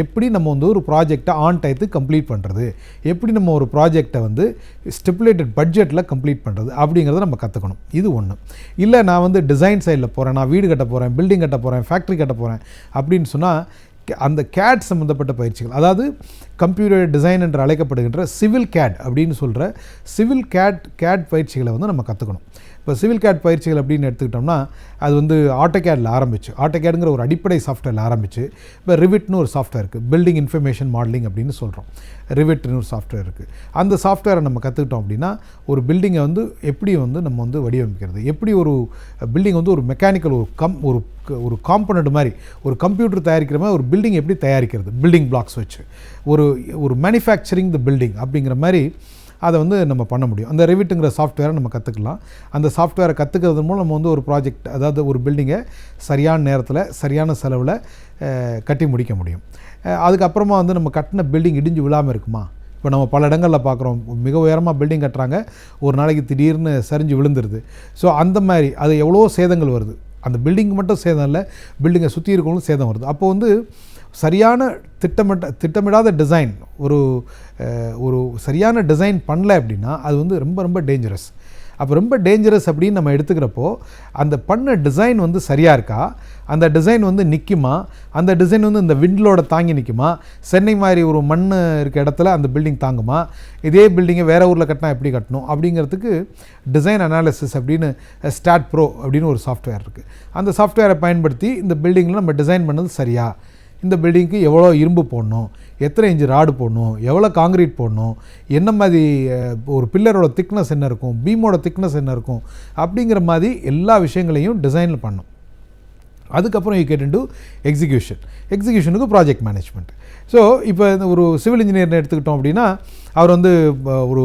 எப்படி நம்ம வந்து ஒரு ப்ராஜெக்டை ஆன் டயத்துக்கு கம்ப்ளீட் பண்ணுறது, எப்படி நம்ம ஒரு ப்ராஜெக்டை வந்து ஸ்டிப்புலேட்டட் பட்ஜெட்டில் கம்ப்ளீட் பண்ணுறது அப்படிங்கிறத நம்ம கற்றுக்கணும். இது ஒன்று. இல்லை நான் வந்து டிசைன் சைடில் போகிறேன், நான் வீடு கட்ட போகிறேன், பில்டிங் கட்ட போகிறேன், ஃபேக்ட்ரி கட்ட போகிறேன் அப்படின்னு சொன்னால் அந்த கேட் சம்மந்தப்பட்ட பயிற்சிகள், அதாவது கம்ப்யூட்டர் டிசைன் என்று அழைக்கப்படுகின்ற சிவில் கேட் அப்படின்னு சொல்கிற சிவில் கேட் பயிற்சிகளை வந்து நம்ம கற்றுக்கணும். இப்போ சிவில் கேட் பயிற்சிகள் அப்படின்னு எடுத்துக்கிட்டோம்னா அது வந்து ஆட்டோகேடில் ஆரம்பிச்சு, ஆட்டோகேடுங்கிற ஒரு அடிப்படை சாஃப்ட்வேரில் ஆரம்பிச்சு இப்போ ரிவிட்னு ஒரு சாஃப்ட்வேர் இருக்குது, பில்டிங் இன்ஃபர்மேஷன் மாடலிங் அப்படின்னு சொல்கிறோம். ரிவிட்னு ஒரு சாஃப்ட்வேர் இருக்குது. அந்த சாஃப்ட்வேரை நம்ம கற்றுக்கிட்டோம் அப்படின்னா ஒரு பில்டிங்கை வந்து எப்படி வந்து நம்ம வந்து வடிவமைக்கிறது, எப்படி ஒரு பில்டிங் வந்து ஒரு மெக்கானிக்கல் ஒரு காம்பனண்ட் மாதிரி, ஒரு கம்ப்யூட்டர் தயாரிக்கிற மாதிரி ஒரு பில்டிங் எப்படி தயாரிக்கிறது, பில்டிங் பிளாக்ஸ் வச்சு ஒரு மேனுஃபேக்சரிங் த பில்டிங் அப்படிங்கிற மாதிரி அதை வந்து நம்ம பண்ண முடியும். அந்த ரிவிட்டுங்கிற சாஃப்ட்வேரை நம்ம கற்றுக்கலாம். அந்த சாஃப்ட்வேரை கற்றுக்கிறது மூலம் நம்ம வந்து ஒரு ப்ராஜெக்ட், அதாவது ஒரு பில்டிங்கை சரியான நேரத்தில் சரியான செலவில் கட்டி முடிக்க முடியும். அதுக்கப்புறமா வந்து நம்ம கட்டின பில்டிங் இடிஞ்சு விழாமல் இருக்குமா? இப்போ நம்ம பல இடங்களில் பார்க்குறோம், மிக உயரமாக பில்டிங் கட்டுறாங்க, ஒரு நாளைக்கு திடீர்னு சரிஞ்சு விழுந்துருது. ஸோ அந்த மாதிரி அது எவ்வளோ சேதங்கள் வருது. அந்த பில்டிங் மட்டும் சேதம் இல்லை, பில்டிங்கை சுற்றி இருக்கவங்களும் சேதம் வருது. அப்போ வந்து சரியான திட்டமிடாத டிசைன், ஒரு சரியான டிசைன் பண்ணல அப்படின்னா அது வந்து ரொம்ப ரொம்ப டேஞ்சரஸ். அப்போ ரொம்ப டேஞ்சரஸ் அப்படின்னு நம்ம எடுத்துக்கிறப்போ அந்த பண்ண டிசைன் வந்து சரியாக இருக்கா, அந்த டிசைன் வந்து நிற்குமா, அந்த டிசைன் வந்து இந்த விண்ட்லோட தாங்கி நிற்குமா, சென்னை மாதிரி ஒரு மண் இருக்க இடத்துல அந்த பில்டிங் தாங்குமா, இதே பில்டிங்கை வேறு ஊரில் கட்டினா எப்படி கட்டணும் அப்படிங்கிறதுக்கு டிசைன் அனாலிசிஸ் அப்படின்னு ஸ்டாட் ப்ரோ அப்படின்னு ஒரு சாஃப்ட்வேர் இருக்குது. அந்த சாஃப்ட்வேரை பயன்படுத்தி இந்த பில்டிங்கில் நம்ம டிசைன் பண்ணது சரியா, இந்த பில்டிங்க்கு எவ்வளோ இரும்பு போடணும், எத்தனை இன்ச்சு ராடு போடணும், எவ்வளோ காங்கிரீட் போடணும், என்ன மாதிரி ஒரு பில்லரோட திக்னஸ் என்ன இருக்கும், பீமோட திக்னஸ் என்ன இருக்கும் அப்படிங்கிற மாதிரி எல்லா விஷயங்களையும் டிசைனில் பண்ணணும். அதுக்கப்புறம் யூ கெட் இன்டு எக்ஸிக்யூஷனுக்கு ப்ராஜெக்ட் மேனேஜ்மெண்ட். ஸோ இப்போ ஒரு சிவில் இன்ஜினியர்னு எடுத்துக்கிட்டோம் அப்படின்னா அவர் வந்து ஒரு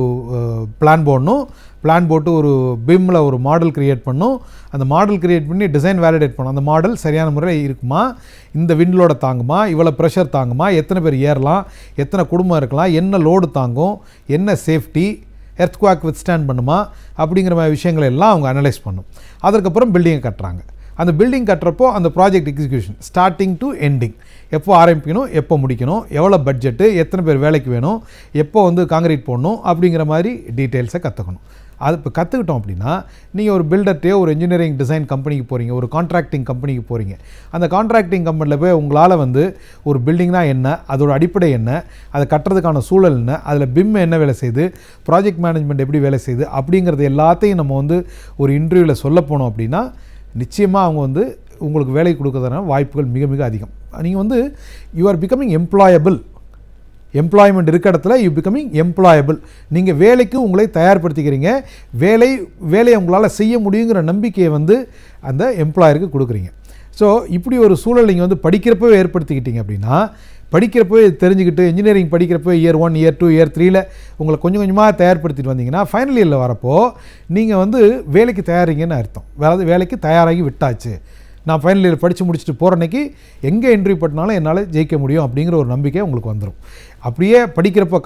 பிளான் போடணும், பிளான் போட்டு ஒரு பிம்மில் ஒரு மாடல் க்ரியேட் பண்ணணும், அந்த மாடல் க்ரியேட் பண்ணி டிசைன் வேலிடேட் பண்ணணும். அந்த மாடல் சரியான முறையில் இருக்குமா, இந்த விண்ட்லோட தாங்குமா, இவ்வளோ ப்ரெஷர் தாங்குமா, எத்தனை பேர் ஏறலாம், எத்தனை குடும்பம் இருக்கலாம், என்ன லோடு தாங்கும், என்ன சேஃப்டி, எர்த்குவாக் வித்ஸ்டாண்ட் பண்ணுமா அப்படிங்கிற மாதிரி விஷயங்களை எல்லாம் அவங்க அனலைஸ் பண்ணும். அதற்கப்புறம் பில்டிங்கை கட்டுறாங்க. அந்த பில்டிங் கட்டுறப்போ அந்த project execution starting to ending, எப்போ ஆரம்பிக்கணும், எப்போ முடிக்கணும், எவ்வளோ பட்ஜெட்டு, எத்தனை பேர் வேலைக்கு வேணும், எப்போ வந்து காங்கிரீட் போடணும் அப்படிங்கிற மாதிரி டீட்டெயில்ஸை கற்றுக்கணும். அது இப்போ கற்றுக்கிட்டோம் அப்படின்னா நீங்கள் ஒரு பில்டர்ட்டே ஒரு இன்ஜினியரிங் டிசைன் கம்பெனிக்கு போகிறீங்க, ஒரு கான்ட்ராக்டிங் கம்பெனிக்கு போகிறீங்க. அந்த கான்ட்ராக்டிங் கம்பெனியில் போய் உங்களால் வந்து ஒரு பில்டிங்னா என்ன, அதோட அடிப்படை என்ன, அதை கட்டுறதுக்கான சூழல் என்ன, அதில் பிம் என்ன வேலை செய்யுது, ப்ராஜெக்ட் மேனேஜ்மெண்ட் எப்படி வேலை செய்யுது அப்படிங்கிறது எல்லாத்தையும் நம்ம வந்து ஒரு இன்டர்வியூவில் சொல்ல போனோம் அப்படின்னா நிச்சயமாக அவங்க வந்து உங்களுக்கு வேலை கொடுக்கறதுனால வாய்ப்புகள் மிக மிக அதிகம். நீங்கள் வந்து you are becoming employable. Employment இருக்க இடத்துல யூ பிகமிங் எம்ப்ளாயபிள். நீங்கள் வேலைக்கு உங்களை தயார்படுத்திக்கிறீங்க, வேலையை உங்களால் செய்ய முடியுங்கிற நம்பிக்கையை வந்து அந்த எம்ப்ளாயருக்கு கொடுக்குறீங்க. ஸோ இப்படி ஒரு சூழல் நீங்கள் வந்து படிக்கிறப்பவே ஏற்படுத்திக்கிட்டீங்க அப்படின்னா, படிக்கிறப்பவே தெரிஞ்சுக்கிட்டு இன்ஜினியரிங் படிக்கிறப்போ இயர் 1, இயர் 2, இயர் 3ல் உங்களை கொஞ்சம் கொஞ்சமாக தயார்படுத்திட்டு வந்தீங்கன்னா ஃபைனல் இயரில் வரப்போ நீங்கள் வந்து வேலைக்கு தயாரிங்கன்னு அர்த்தம். வேலைக்கு தயாராகி விட்டாச்சு, நான் ஃபைனல் இயர் படித்து முடிச்சுட்டு போகிற அன்றைக்கி எங்கே இன்டர்வியூ பண்ணாலும் என்னால் ஜெயிக்க முடியும் அப்படிங்கிற ஒரு நம்பிக்கை உங்களுக்கு வந்துடும். அப்படியே படிக்கிறப்போ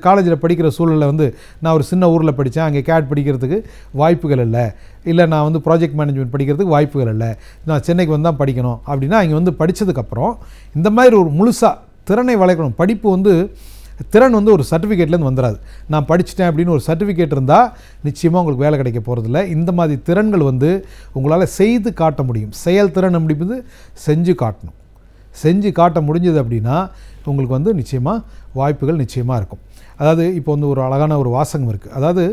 காலேஜில் படிக்கிற சூழலில் வந்து நான் ஒரு சின்ன ஊரில் படித்தேன், அங்கே கேட் படிக்கிறதுக்கு வாய்ப்புகள் இல்லை நான் வந்து ப்ராஜெக்ட் மேனேஜ்மெண்ட் படிக்கிறதுக்கு வாய்ப்புகள் இல்லை, நான் சென்னைக்கு வந்து தான் படிக்கணும் அப்படின்னா இங்கே வந்து படித்ததுக்கப்புறம் இந்த மாதிரி ஒரு முழுசாக திறனை வளர்க்கணும். படிப்பு வந்து திறன் வந்து ஒரு சர்டிஃபிகேட்லேருந்து வந்துடாது. நான் படிச்சுட்டேன் அப்படின்னு ஒரு சர்டிஃபிகேட் இருந்தால் நிச்சயமாக உங்களுக்கு வேலை கிடைக்க போகிறதில்ல. இந்த மாதிரி திறன்கள் வந்து உங்களால் செய்து காட்ட முடியும். செயல் திறன் அப்படிங்கிறது செஞ்சு காட்டணும். செஞ்சு காட்ட முடிஞ்சது அப்படின்னா உங்களுக்கு வந்து நிச்சயமாக வாய்ப்புகள் நிச்சயமாக இருக்கும். அதாவது இப்போ வந்து ஒரு அழகான ஒரு வாசகம் இருக்குது. அதாவது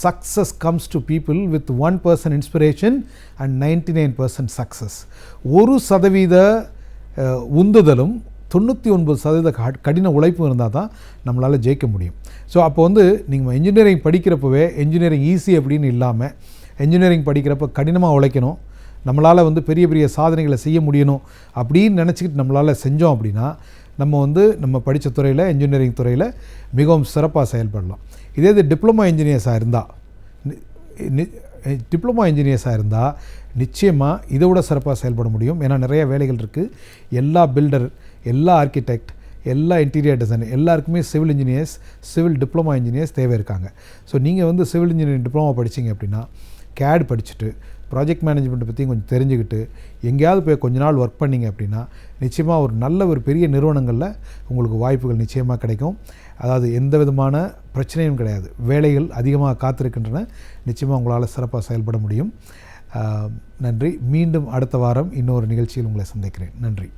success comes to people with 1% inspiration and 99% success. 1% உந்துதலும் 99% கடின உழைப்பும் இருந்தால் தான் நம்மளால் ஜெயிக்க முடியும். ஸோ அப்போ வந்து நீங்கள் இன்ஜினியரிங் படிக்கிறப்பவே இன்ஜினியரிங் ஈஸி அப்படின்னு இல்லாமல் இன்ஜினியரிங் படிக்கிறப்ப கடினமாக உழைக்கணும், நம்மளால் வந்து பெரிய பெரிய சாதனைகளை செய்ய முடியணும் அப்படின்னு நினச்சிக்கிட்டு நம்மளால் செஞ்சோம் அப்படின்னா நம்ம வந்து நம்ம படித்த துறையில் இன்ஜினியரிங் துறையில் மிகவும் சிறப்பாக செயல்படலாம். இதே இது டிப்ளமோ இன்ஜினியர்ஸாக இருந்தால் நிச்சயமாக இதை விட சிறப்பாக செயல்பட முடியும். ஏன்னா நிறைய வேலைகள் இருக்குது. எல்லா பில்டர், எல்லா ஆர்கிடெக்ட், எல்லா இன்டீரியர் டிசைனர் எல்லாருக்குமே civil engineers, civil diploma engineers தேவை இருக்காங்க. ஸோ நீங்கள் வந்து சிவில் இன்ஜினியரிங் டிப்ளமோ படிச்சிங்க அப்படின்னா CAD படிச்சுட்டு ப்ராஜெக்ட் மேனேஜ்மெண்ட்டை பற்றி கொஞ்சம் தெரிஞ்சுக்கிட்டு எங்கேயாவது போய் கொஞ்ச நாள் ஒர்க் பண்ணிங்க அப்படின்னா நிச்சயமாக ஒரு பெரிய நிறுவனங்களில் உங்களுக்கு வாய்ப்புகள் நிச்சயமாக கிடைக்கும். அதாவது எந்த விதமான பிரச்சனையும் கிடையாது. வேலைகள் அதிகமாக காத்திருக்கின்றன. நிச்சயமாக உங்களால் சிறப்பாக செயல்பட முடியும். நன்றி. மீண்டும் அடுத்த வாரம் இன்னொரு நிகழ்ச்சியில் உங்களை சந்திக்கிறேன். நன்றி.